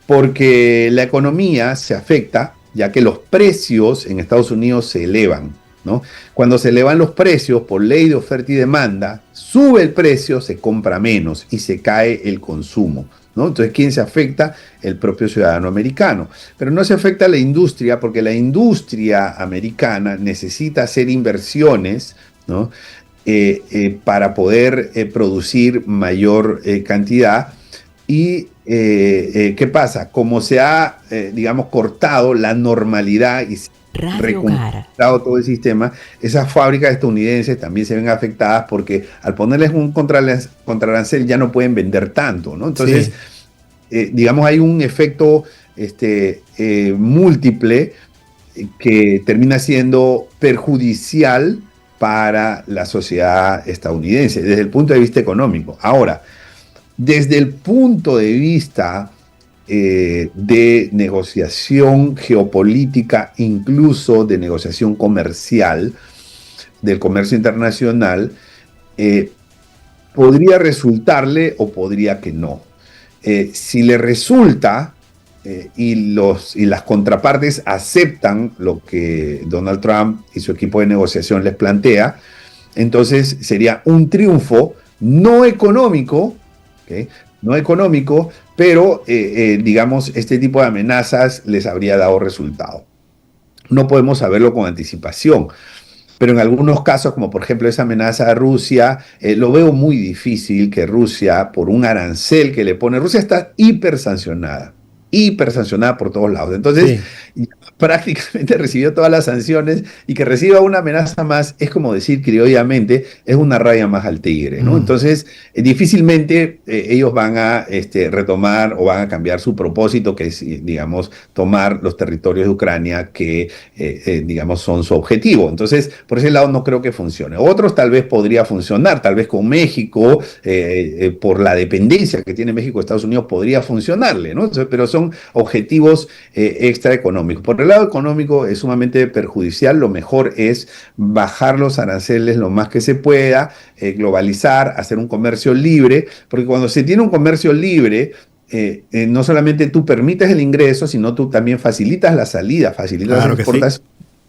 Porque la economía se afecta, ya que los precios en Estados Unidos se elevan, ¿no? Cuando se elevan los precios por ley de oferta y demanda, sube el precio, se compra menos y se cae el consumo, ¿no? Entonces, ¿quién se afecta? El propio ciudadano americano. Pero no se afecta a la industria, porque la industria americana necesita hacer inversiones, ¿no? Para poder producir mayor cantidad. Y ¿qué pasa? Como se ha, digamos, cortado la normalidad y reconfigurado todo el sistema, esas fábricas estadounidenses también se ven afectadas porque al ponerles un contraarancel ya no pueden vender tanto, ¿no? Entonces, digamos, hay un efecto múltiple que termina siendo perjudicial para la sociedad estadounidense desde el punto de vista económico. Ahora, desde el punto de vista de negociación geopolítica, incluso de negociación comercial, del comercio internacional, podría resultarle o podría que no. Si le resulta y las contrapartes aceptan lo que Donald Trump y su equipo de negociación les plantea, entonces sería un triunfo no económico, ¿okay? No económico, pero digamos, este tipo de amenazas les habría dado resultado. No podemos saberlo con anticipación, pero en algunos casos, como por ejemplo esa amenaza a Rusia, lo veo muy difícil que Rusia, por un arancel que le pone, Rusia está hiper sancionada por todos lados. Entonces, prácticamente recibió todas las sanciones, y que reciba una amenaza más es como decir criollamente, es una raya más al tigre, ¿no? Entonces, difícilmente ellos van a retomar o van a cambiar su propósito, que es, digamos, tomar los territorios de Ucrania que, digamos, son su objetivo. Entonces, por ese lado no creo que funcione. Otros tal vez podría funcionar, tal vez con México, por la dependencia que tiene México de Estados Unidos, podría funcionarle, ¿no? Entonces, pero son objetivos extraeconómicos. Por el lado económico es sumamente perjudicial. Lo mejor es bajar los aranceles lo más que se pueda, globalizar, hacer un comercio libre, porque cuando se tiene un comercio libre, no solamente tú permites el ingreso, sino tú también facilitas la salida, facilitas la exportación.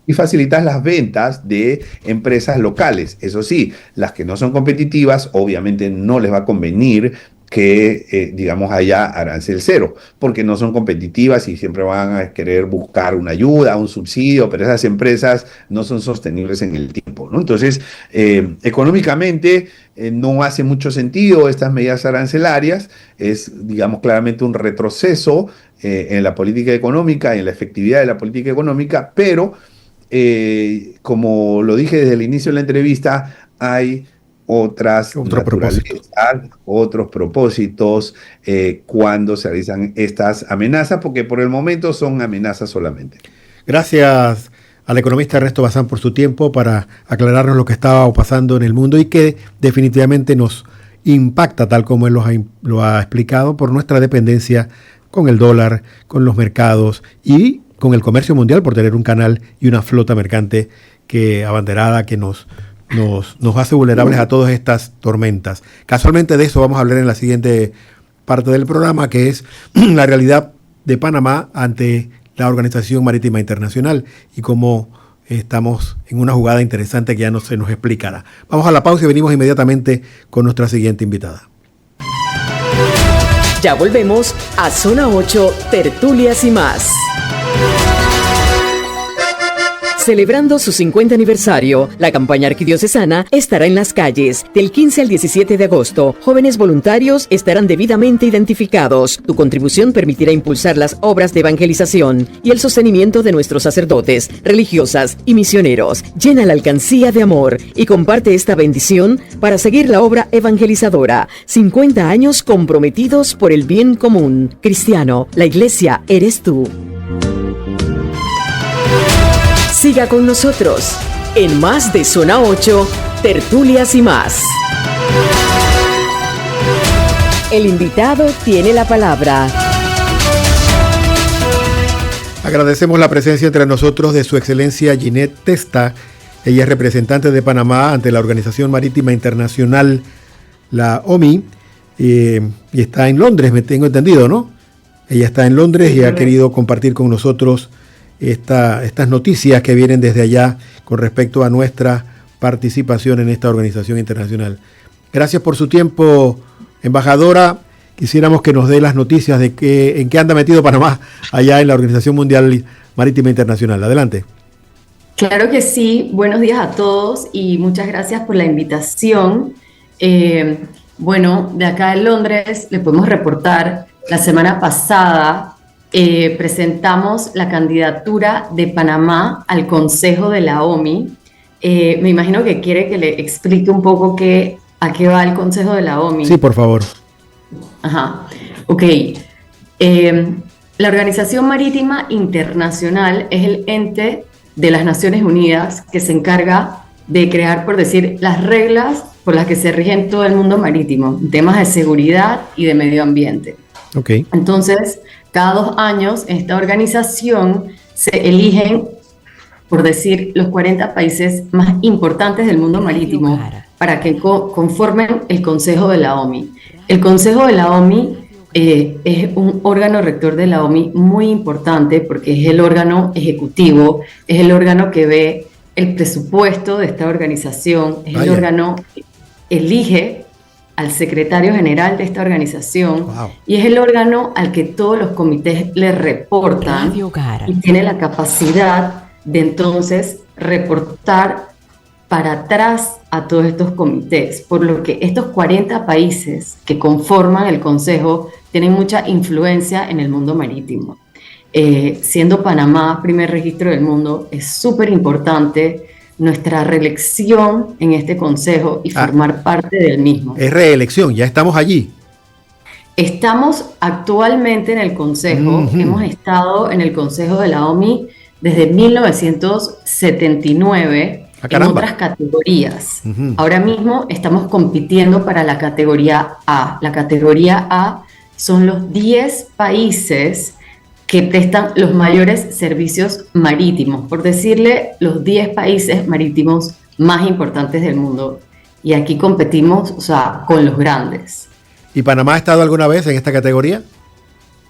Y facilitas las ventas de empresas locales. Eso sí, las que no son competitivas, obviamente no les va a convenir que, digamos, haya arancel cero, porque no son competitivas y siempre van a querer buscar una ayuda, un subsidio, pero esas empresas no son sostenibles en el tiempo, ¿no? Entonces, económicamente no hace mucho sentido estas medidas arancelarias. Es, digamos, claramente un retroceso en la política económica, en la efectividad de la política económica, pero como lo dije desde el inicio de la entrevista, hay otros propósitos cuando se realizan estas amenazas, porque por el momento son amenazas solamente. Gracias al economista Ernesto Bazán por su tiempo para aclararnos lo que estaba pasando en el mundo y que definitivamente nos impacta, tal como él lo ha explicado, por nuestra dependencia con el dólar, con los mercados y con el comercio mundial, por tener un canal y una flota mercante abanderada que nos nos hace vulnerables a todas estas tormentas. Casualmente de eso vamos a hablar en la siguiente parte del programa, que es la realidad de Panamá ante la Organización Marítima Internacional y cómo estamos en una jugada interesante que ya no se nos explicará. Vamos a la pausa y venimos inmediatamente con nuestra siguiente invitada. Ya volvemos a Zona 8, Tertulias y más. Celebrando su 50 aniversario, la campaña arquidiocesana estará en las calles del 15 al 17 de agosto. Jóvenes voluntarios estarán debidamente identificados. Tu contribución permitirá impulsar las obras de evangelización y el sostenimiento de nuestros sacerdotes, religiosas y misioneros. Llena la alcancía de amor y comparte esta bendición para seguir la obra evangelizadora. 50 años comprometidos por el bien común. Cristiano, la iglesia eres tú. Siga con nosotros en más de Zona 8, Tertulias y más. El invitado tiene la palabra. Agradecemos la presencia entre nosotros de Su Excelencia Ginette Testa. Ella es representante de Panamá ante la Organización Marítima Internacional, la OMI, y está en Londres, me tengo entendido, ¿no? Ella está en Londres y ha querido compartir con nosotros estas noticias que vienen desde allá con respecto a nuestra participación en esta organización internacional. Gracias por su tiempo, embajadora. Quisiéramos que nos dé las noticias de en qué anda metido Panamá allá en la Organización Mundial Marítima Internacional. Adelante. Claro que sí. Buenos días a todos y muchas gracias por la invitación. Bueno, de acá en Londres le podemos reportar, la semana pasada presentamos la candidatura de Panamá al Consejo de la OMI. Me imagino que quiere que le explique un poco a qué va el Consejo de la OMI. Sí, por favor. Ajá, ok. La Organización Marítima Internacional es el ente de las Naciones Unidas que se encarga de crear, por decir, las reglas por las que se rigen todo el mundo marítimo, temas de seguridad y de medio ambiente. Okay. Entonces, cada 2 años en esta organización se eligen, por decir, los 40 países más importantes del mundo marítimo para que conformen el Consejo de la OMI. El Consejo de la OMI es un órgano rector de la OMI muy importante porque es el órgano ejecutivo, es el órgano que ve el presupuesto de esta organización, es el órgano que elige al secretario general de esta organización y es el órgano al que todos los comités le reportan y tiene la capacidad de entonces reportar para atrás a todos estos comités, por lo que estos 40 países que conforman el Consejo tienen mucha influencia en el mundo marítimo. Siendo Panamá primer registro del mundo, es súper importante nuestra reelección en este consejo y formar parte del mismo. Es reelección, ya estamos allí. Estamos actualmente en el consejo, hemos estado en el Consejo de la OMI desde 1979 en otras categorías. Ahora mismo estamos compitiendo para la categoría A. La categoría A son los 10 países que prestan los mayores servicios marítimos, por decirle, los 10 países marítimos más importantes del mundo. Y aquí competimos, o sea, con los grandes. ¿Y Panamá ha estado alguna vez en esta categoría?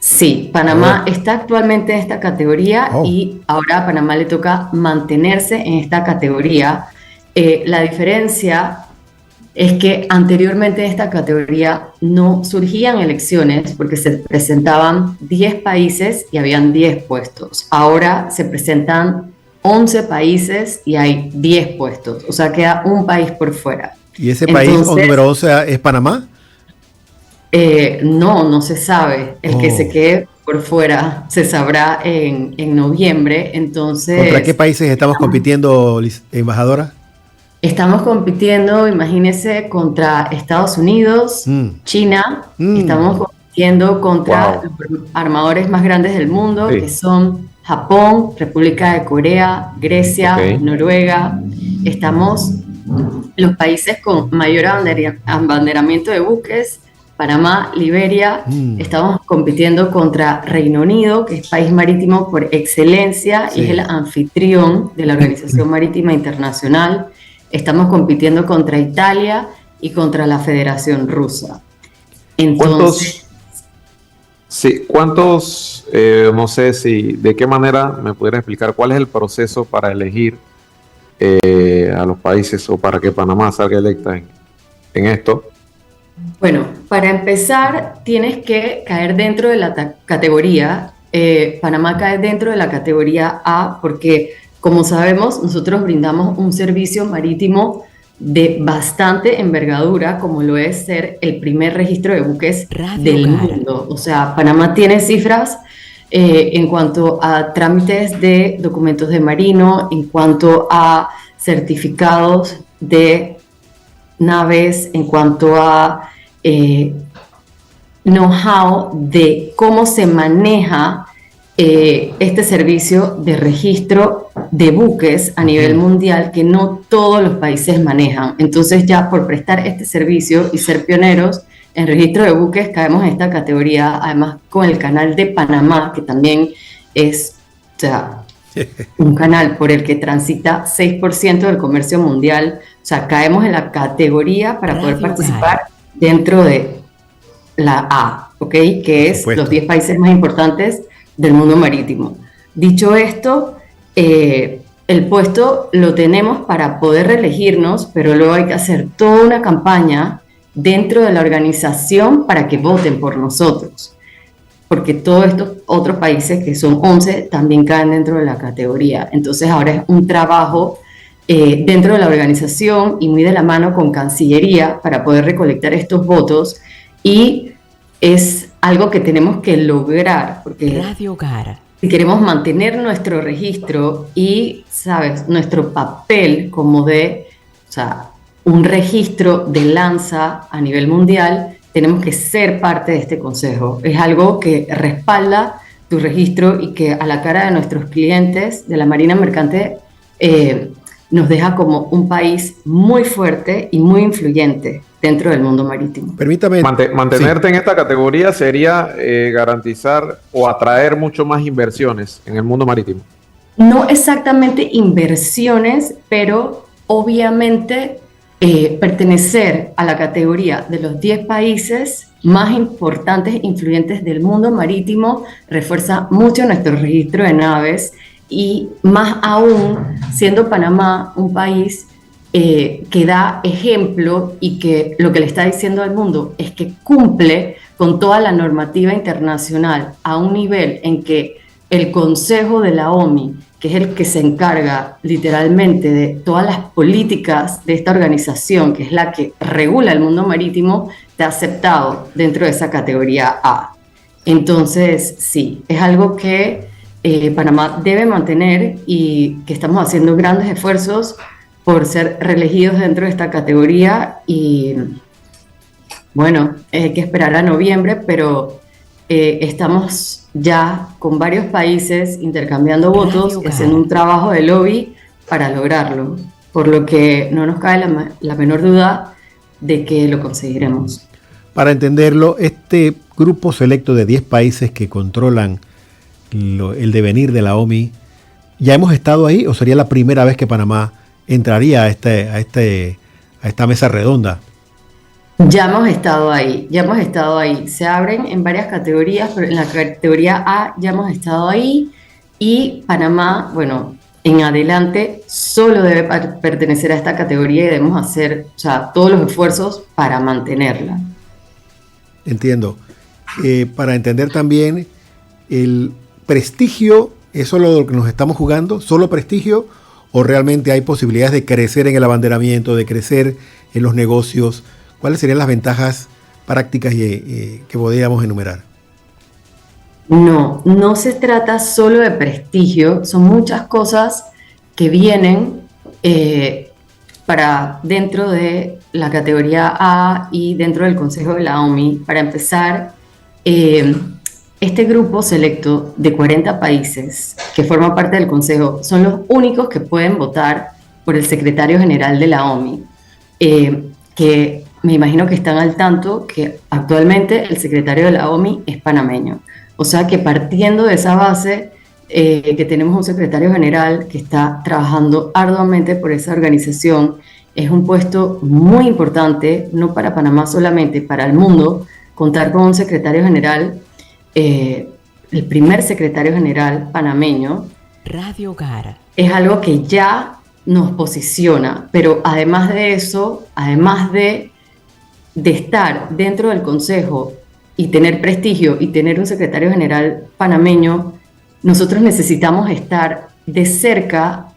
Sí, Panamá está actualmente en esta categoría y ahora a Panamá le toca mantenerse en esta categoría. La diferencia es que anteriormente en esta categoría no surgían elecciones porque se presentaban 10 países y habían 10 puestos. Ahora se presentan 11 países y hay 10 puestos, o sea, queda un país por fuera. ¿Y ese país número 11 es Panamá? No se sabe. El que se quede por fuera se sabrá en noviembre. Entonces, ¿contra qué países estamos compitiendo, embajadora? Estamos compitiendo, imagínese, contra Estados Unidos, China. Estamos compitiendo contra los armadores más grandes del mundo, que son Japón, República de Corea, Grecia, Noruega. Estamos los países con mayor abanderamiento de buques, Panamá, Liberia. Estamos compitiendo contra Reino Unido, que es país marítimo por excelencia y es el anfitrión de la Organización Marítima Internacional. estamos compitiendo contra Italia y contra la Federación Rusa. Entonces, ¿Cuántos, no sé si, de qué manera me pudiera explicar cuál es el proceso para elegir a los países o para que Panamá salga electa en esto? Bueno, para empezar tienes que caer dentro de la categoría, Panamá cae dentro de la categoría A porque, como sabemos, nosotros brindamos un servicio marítimo de bastante envergadura, como lo es ser el primer registro de buques del mundo. O sea, Panamá tiene cifras en cuanto a trámites de documentos de marino, en cuanto a certificados de naves, en cuanto a know-how de cómo se maneja este servicio de registro de buques a nivel mundial que no todos los países manejan. Entonces ya por prestar este servicio y ser pioneros en registro de buques caemos en esta categoría, además con el canal de Panamá, que también es, o sea, un canal por el que transita 6% del comercio mundial. O sea, caemos en la categoría para poder participar dentro de la A, ¿ok? Que es los 10 países más importantes del mundo marítimo. Dicho esto, el puesto lo tenemos para poder reelegirnos, pero luego hay que hacer toda una campaña dentro de la organización para que voten por nosotros, porque todos estos otros países, que son 11, también caen dentro de la categoría. Entonces ahora es un trabajo dentro de la organización y muy de la mano con Cancillería para poder recolectar estos votos, y es algo que tenemos que lograr, porque si queremos mantener nuestro registro y, ¿sabes?, nuestro papel como de, o sea, un registro de lanza a nivel mundial, tenemos que ser parte de este consejo. Es algo que respalda tu registro y que a la cara de nuestros clientes de la Marina Mercante nos deja como un país muy fuerte y muy influyente dentro del mundo marítimo. Permítame. Mantenerte en esta categoría sería garantizar o atraer mucho más inversiones en el mundo marítimo. No exactamente inversiones, pero obviamente pertenecer a la categoría de los 10 países más importantes e influyentes del mundo marítimo refuerza mucho nuestro registro de naves, y más aún siendo Panamá un país que da ejemplo y que lo que le está diciendo al mundo es que cumple con toda la normativa internacional a un nivel en que el Consejo de la OMI, que es el que se encarga literalmente de todas las políticas de esta organización, que es la que regula el mundo marítimo, te ha aceptado dentro de esa categoría A. Entonces, sí, es algo que Panamá debe mantener y que estamos haciendo grandes esfuerzos por ser reelegidos dentro de esta categoría, y bueno, hay que esperar a noviembre, pero estamos ya con varios países intercambiando votos y haciendo un trabajo de lobby para lograrlo, por lo que no nos cabe la menor duda de que lo conseguiremos. Para entenderlo, este grupo selecto de 10 países que controlan el devenir de la OMI, ¿ya hemos estado ahí o sería la primera vez que Panamá entraría a esta mesa redonda? Ya hemos estado ahí. Se abren en varias categorías, pero en la categoría A ya hemos estado ahí, y Panamá, bueno, en adelante solo debe pertenecer a esta categoría y debemos hacer, o sea, todos los esfuerzos para mantenerla. Entiendo. Para entender también, el prestigio, ¿es solo lo que nos estamos jugando? ¿Solo prestigio? ¿O realmente hay posibilidades de crecer en el abanderamiento, de crecer en los negocios? ¿Cuáles serían las ventajas prácticas que podríamos enumerar? No se trata solo de prestigio, son muchas cosas que vienen para dentro de la categoría A y dentro del Consejo de la OMI. Para empezar, este grupo selecto de 40 países que forman parte del Consejo son los únicos que pueden votar por el secretario general de la OMI, que me imagino que están al tanto que actualmente el secretario de la OMI es panameño. O sea que partiendo de esa base, que tenemos un secretario general que está trabajando arduamente por esa organización Es un puesto muy importante, no para Panamá solamente, para el mundo, contar con un secretario general, el primer secretario general panameño. Radio Hogar. Es algo que ya nos posiciona, pero además de eso, además de estar dentro del Consejo y tener prestigio y tener un secretario general panameño, nosotros necesitamos estar de cerca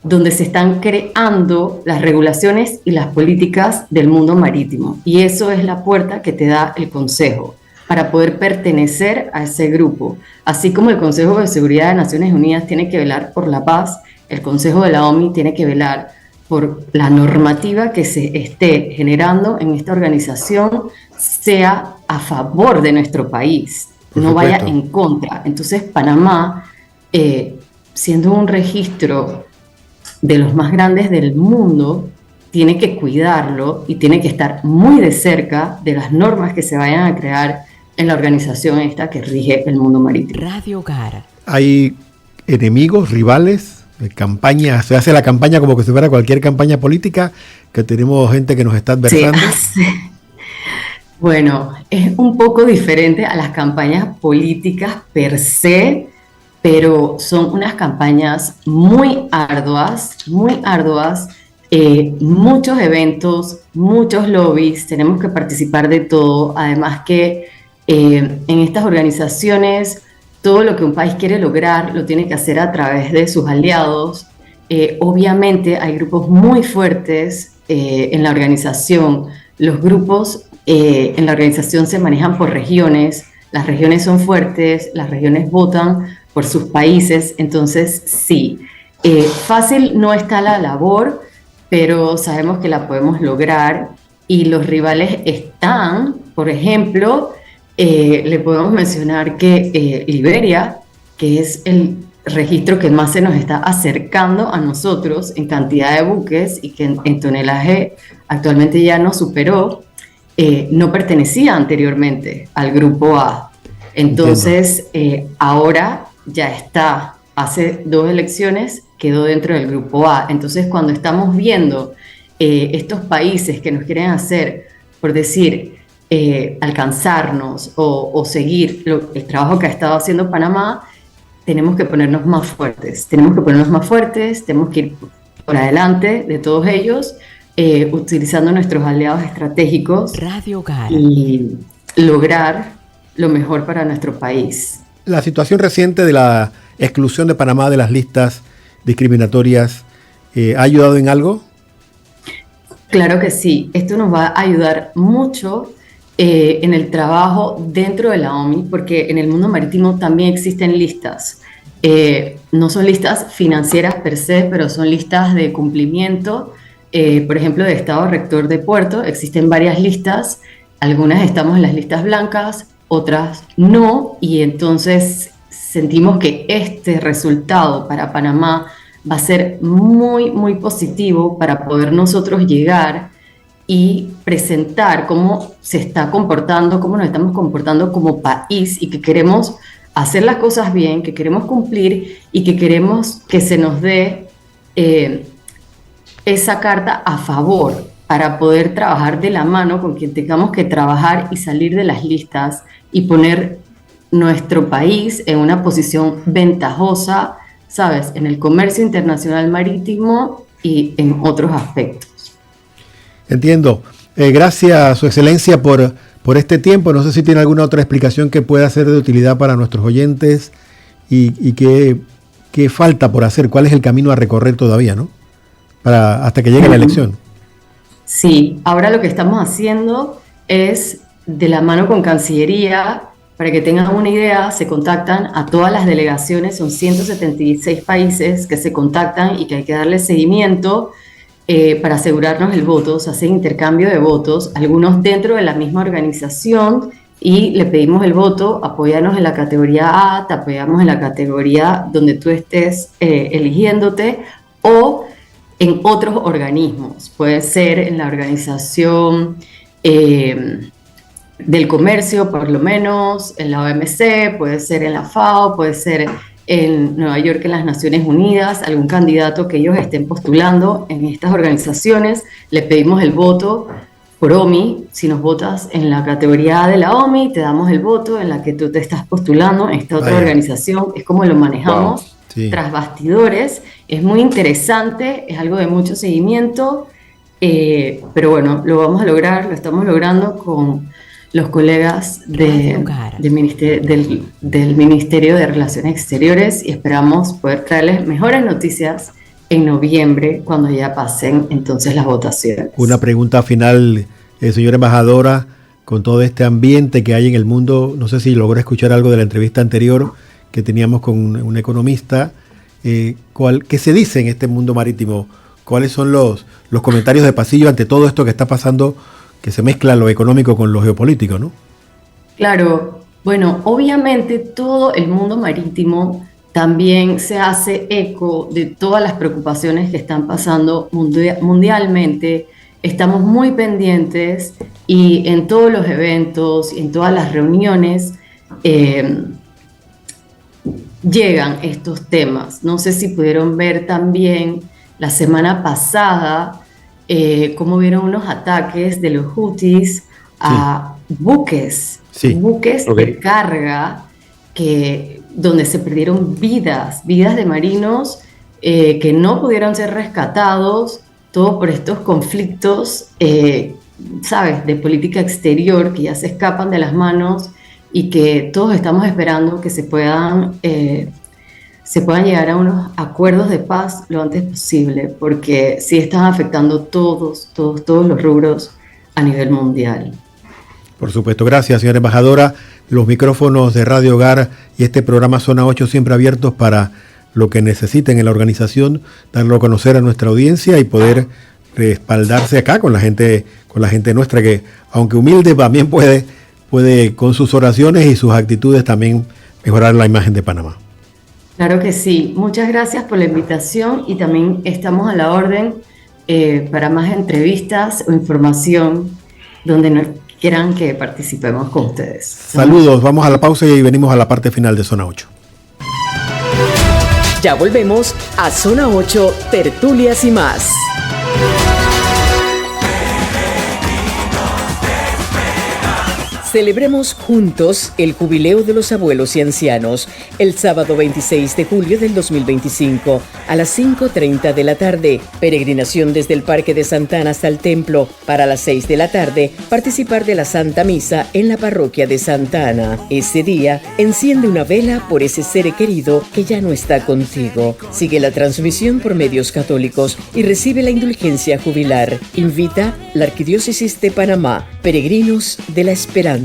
donde se están creando las regulaciones y las políticas del mundo marítimo. Y eso es la puerta que te da el Consejo para poder pertenecer a ese grupo. Así como el Consejo de Seguridad de Naciones Unidas tiene que velar por la paz, el Consejo de la OMI tiene que velar por la normativa que se esté generando en esta organización sea a favor de nuestro país, no vaya en contra. Entonces Panamá, siendo un registro de los más grandes del mundo, tiene que cuidarlo y tiene que estar muy de cerca de las normas que se vayan a crear en la organización esta que rige el mundo marítimo. Radio Hogar. Hay enemigos, rivales, campaña, se hace la campaña como que si fuera cualquier campaña política, que tenemos gente que nos está adversando. Sí. Bueno, es un poco diferente a las campañas políticas per se, pero son unas campañas muy arduas, muchos eventos, muchos lobbies, tenemos que participar de todo, además que en estas organizaciones todo lo que un país quiere lograr lo tiene que hacer a través de sus aliados. Obviamente hay grupos muy fuertes en la organización. Los grupos en la organización se manejan por regiones. Las regiones son fuertes, las regiones votan por sus países. Entonces, sí, fácil no está la labor, pero sabemos que la podemos lograr. Y los rivales están, por ejemplo, le podemos mencionar que Liberia, que es el registro que más se nos está acercando a nosotros en cantidad de buques y que en tonelaje actualmente ya nos superó, no pertenecía anteriormente al grupo A. Entonces, ahora ya está, hace 2 elecciones quedó dentro del grupo A. Entonces, cuando estamos viendo estos países que nos quieren hacer, por decir, alcanzarnos o seguir el trabajo que ha estado haciendo Panamá, tenemos que ponernos más fuertes, tenemos que ir por adelante de todos ellos, utilizando nuestros aliados estratégicos y lograr lo mejor para nuestro país. La situación reciente de la exclusión de Panamá de las listas discriminatorias, ¿ha ayudado en algo? Claro que sí, esto nos va a ayudar mucho en el trabajo dentro de la OMI, porque en el mundo marítimo también existen listas. No son listas financieras per se, pero son listas de cumplimiento. Por ejemplo, de Estado Rector de Puerto existen varias listas, algunas estamos en las listas blancas, otras no, y entonces sentimos que este resultado para Panamá va a ser muy, muy positivo para poder nosotros llegar y presentar cómo se está comportando, cómo nos estamos comportando como país y que queremos hacer las cosas bien, que queremos cumplir y que queremos que se nos dé esa carta a favor para poder trabajar de la mano con quien tengamos que trabajar y salir de las listas y poner nuestro país en una posición ventajosa, ¿sabes?, en el comercio internacional marítimo y en otros aspectos. Entiendo. Gracias, Su Excelencia, por este tiempo. No sé si tiene alguna otra explicación que pueda ser de utilidad para nuestros oyentes y qué falta por hacer, cuál es el camino a recorrer todavía, ¿no? Hasta que llegue la elección. Sí, ahora lo que estamos haciendo es, de la mano con Cancillería, para que tengan una idea, se contactan a todas las delegaciones, son 176 países que se contactan y que hay que darle seguimiento para asegurarnos el voto. Se hace intercambio de votos, algunos dentro de la misma organización, y le pedimos el voto, apóyanos en la categoría A, te apoyamos en la categoría donde tú estés eligiéndote, o en otros organismos, puede ser en la organización del comercio, por lo menos, en la OMC, puede ser en la FAO, puede ser en Nueva York en las Naciones Unidas, algún candidato que ellos estén postulando en estas organizaciones, le pedimos el voto por OMI. Si nos votas en la categoría A de la OMI, te damos el voto en la que tú te estás postulando en esta otra organización. Es como lo manejamos tras bastidores. Es muy interesante, es algo de mucho seguimiento, pero bueno, lo vamos a lograr, lo estamos logrando con los colegas del Ministerio de Relaciones Exteriores y esperamos poder traerles mejores noticias en noviembre, cuando ya pasen entonces las votaciones. Una pregunta final, señora embajadora, con todo este ambiente que hay en el mundo, no sé si logró escuchar algo de la entrevista anterior que teníamos con un economista. ¿Qué se dice en este mundo marítimo? ¿Cuáles son los comentarios de pasillo ante todo esto que está pasando, que se mezcla lo económico con lo geopolítico, ¿no? Claro, bueno, obviamente todo el mundo marítimo también se hace eco de todas las preocupaciones que están pasando mundialmente. Estamos muy pendientes y en todos los eventos y en todas las reuniones llegan estos temas. No sé si pudieron ver también la semana pasada cómo vieron unos ataques de los Houthis a buques de carga donde se perdieron vidas de marinos que no pudieron ser rescatados, todo por estos conflictos, ¿sabes?, de política exterior que ya se escapan de las manos y que todos estamos esperando que se puedan llegar a unos acuerdos de paz lo antes posible, porque sí están afectando todos los rubros a nivel mundial. Por supuesto, gracias, señora embajadora. Los micrófonos de Radio Hogar y este programa Zona 8 siempre abiertos para lo que necesiten en la organización, darlo a conocer a nuestra audiencia y poder respaldarse acá con la gente nuestra, que aunque humilde también puede con sus oraciones y sus actitudes también mejorar la imagen de Panamá. Claro que sí. Muchas gracias por la invitación y también estamos a la orden para más entrevistas o información donde nos quieran que participemos con ustedes. Saludos, vamos a la pausa y venimos a la parte final de Zona 8. Ya volvemos a Zona 8, Tertulias y más. Celebremos juntos el jubileo de los abuelos y ancianos el sábado 26 de julio del 2025 a las 5:30 de la tarde. Peregrinación desde el Parque de Santa Ana hasta el templo. Para las 6 de la tarde, participar de la Santa Misa en la parroquia de Santa Ana. Ese día, enciende una vela por ese ser querido que ya no está contigo. Sigue la transmisión por medios católicos y recibe la indulgencia jubilar. Invita la Arquidiócesis de Panamá. Peregrinos de la Esperanza.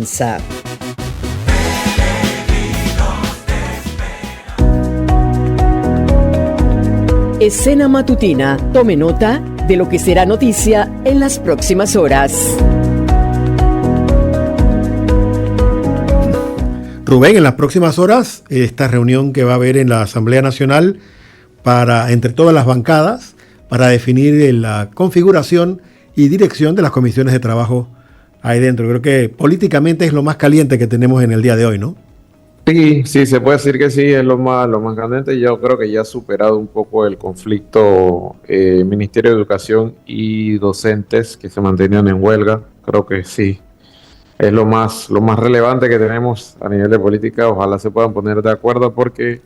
Escena matutina. Tome nota de lo que será noticia en las próximas horas. Rubén, en las próximas horas, esta reunión que va a haber en la Asamblea Nacional entre todas las bancadas para definir la configuración y dirección de las comisiones de trabajo ahí dentro. Creo que políticamente es lo más caliente que tenemos en el día de hoy, ¿no? Sí, se puede decir que sí, es lo más caliente. Yo creo que ya ha superado un poco el conflicto Ministerio de Educación y docentes que se mantenían en huelga. Creo que sí, es lo más relevante que tenemos a nivel de política. Ojalá se puedan poner de acuerdo porque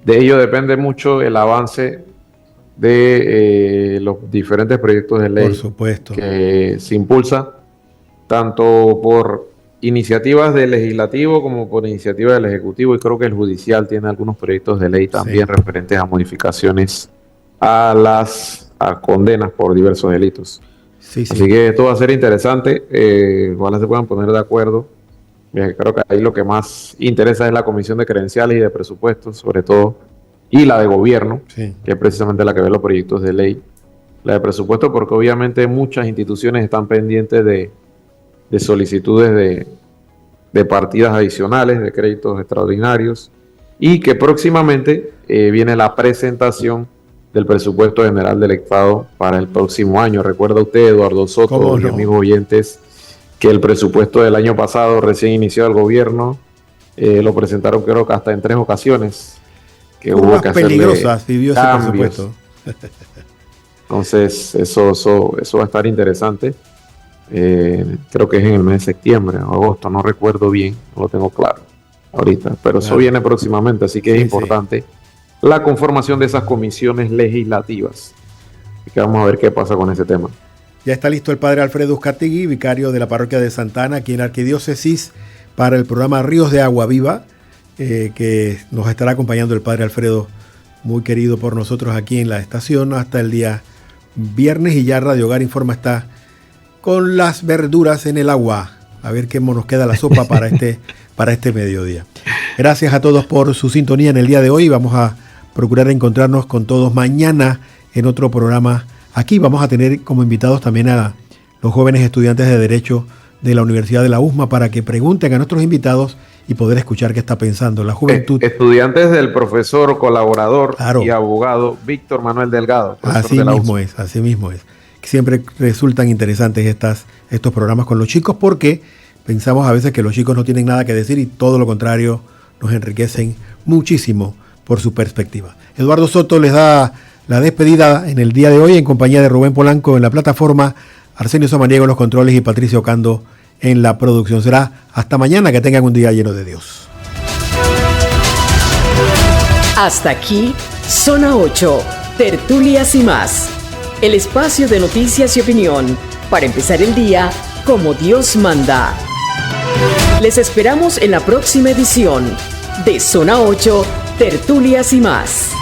de ello depende mucho el avance de los diferentes proyectos de ley, por supuesto, que se impulsa tanto por iniciativas del legislativo como por iniciativas del ejecutivo, y creo que el judicial tiene algunos proyectos de ley también referentes a modificaciones a condenas por diversos delitos. Así que esto va a ser interesante. Ojalá se puedan poner de acuerdo. Creo que ahí lo que más interesa es la Comisión de Credenciales y de Presupuestos, sobre todo, y la de Gobierno, que es precisamente la que ve los proyectos de ley. La de Presupuesto, porque obviamente muchas instituciones están pendientes de solicitudes de partidas adicionales, de créditos extraordinarios, y que próximamente viene la presentación del presupuesto general del Estado para el próximo año. Recuerda usted, Eduardo Soto, y amigos oyentes, que el presupuesto del año pasado, recién iniciado el gobierno, lo presentaron creo que hasta en 3 ocasiones, que hubo que hacerle peligrosas vivió ese presupuesto. Entonces, eso va a estar interesante. Creo que es en el mes de septiembre o agosto, no recuerdo bien, no lo tengo claro ahorita, pero eso viene próximamente, así que es importante la conformación de esas comisiones legislativas. Así que vamos a ver qué pasa con ese tema. Ya está listo el padre Alfredo Uzcategui, vicario de la parroquia de Santa Ana, aquí en la Arquidiócesis, para el programa Ríos de Agua Viva, que nos estará acompañando el padre Alfredo, muy querido por nosotros aquí en la estación, hasta el día viernes. Y ya Radio Hogar Informa está con las verduras en el agua, a ver qué nos queda la sopa para este mediodía. Gracias a todos por su sintonía en el día de hoy. Vamos a procurar encontrarnos con todos mañana en otro programa. Aquí vamos a tener como invitados también a los jóvenes estudiantes de Derecho de la Universidad de la USMA para que pregunten a nuestros invitados y poder escuchar qué está pensando la juventud. Estudiantes del profesor colaborador y abogado Víctor Manuel Delgado. Así mismo es. Siempre resultan interesantes estos programas con los chicos porque pensamos a veces que los chicos no tienen nada que decir y todo lo contrario, nos enriquecen muchísimo por su perspectiva. Eduardo Soto les da la despedida en el día de hoy en compañía de Rubén Polanco en la plataforma, Arsenio Samaniego en los controles y Patricio Ocando en la producción. Será hasta mañana, que tengan un día lleno de Dios. Hasta aquí, Zona 8, Tertulias y más. El espacio de noticias y opinión para empezar el día como Dios manda. Les esperamos en la próxima edición de Zona 8, Tertulias y más.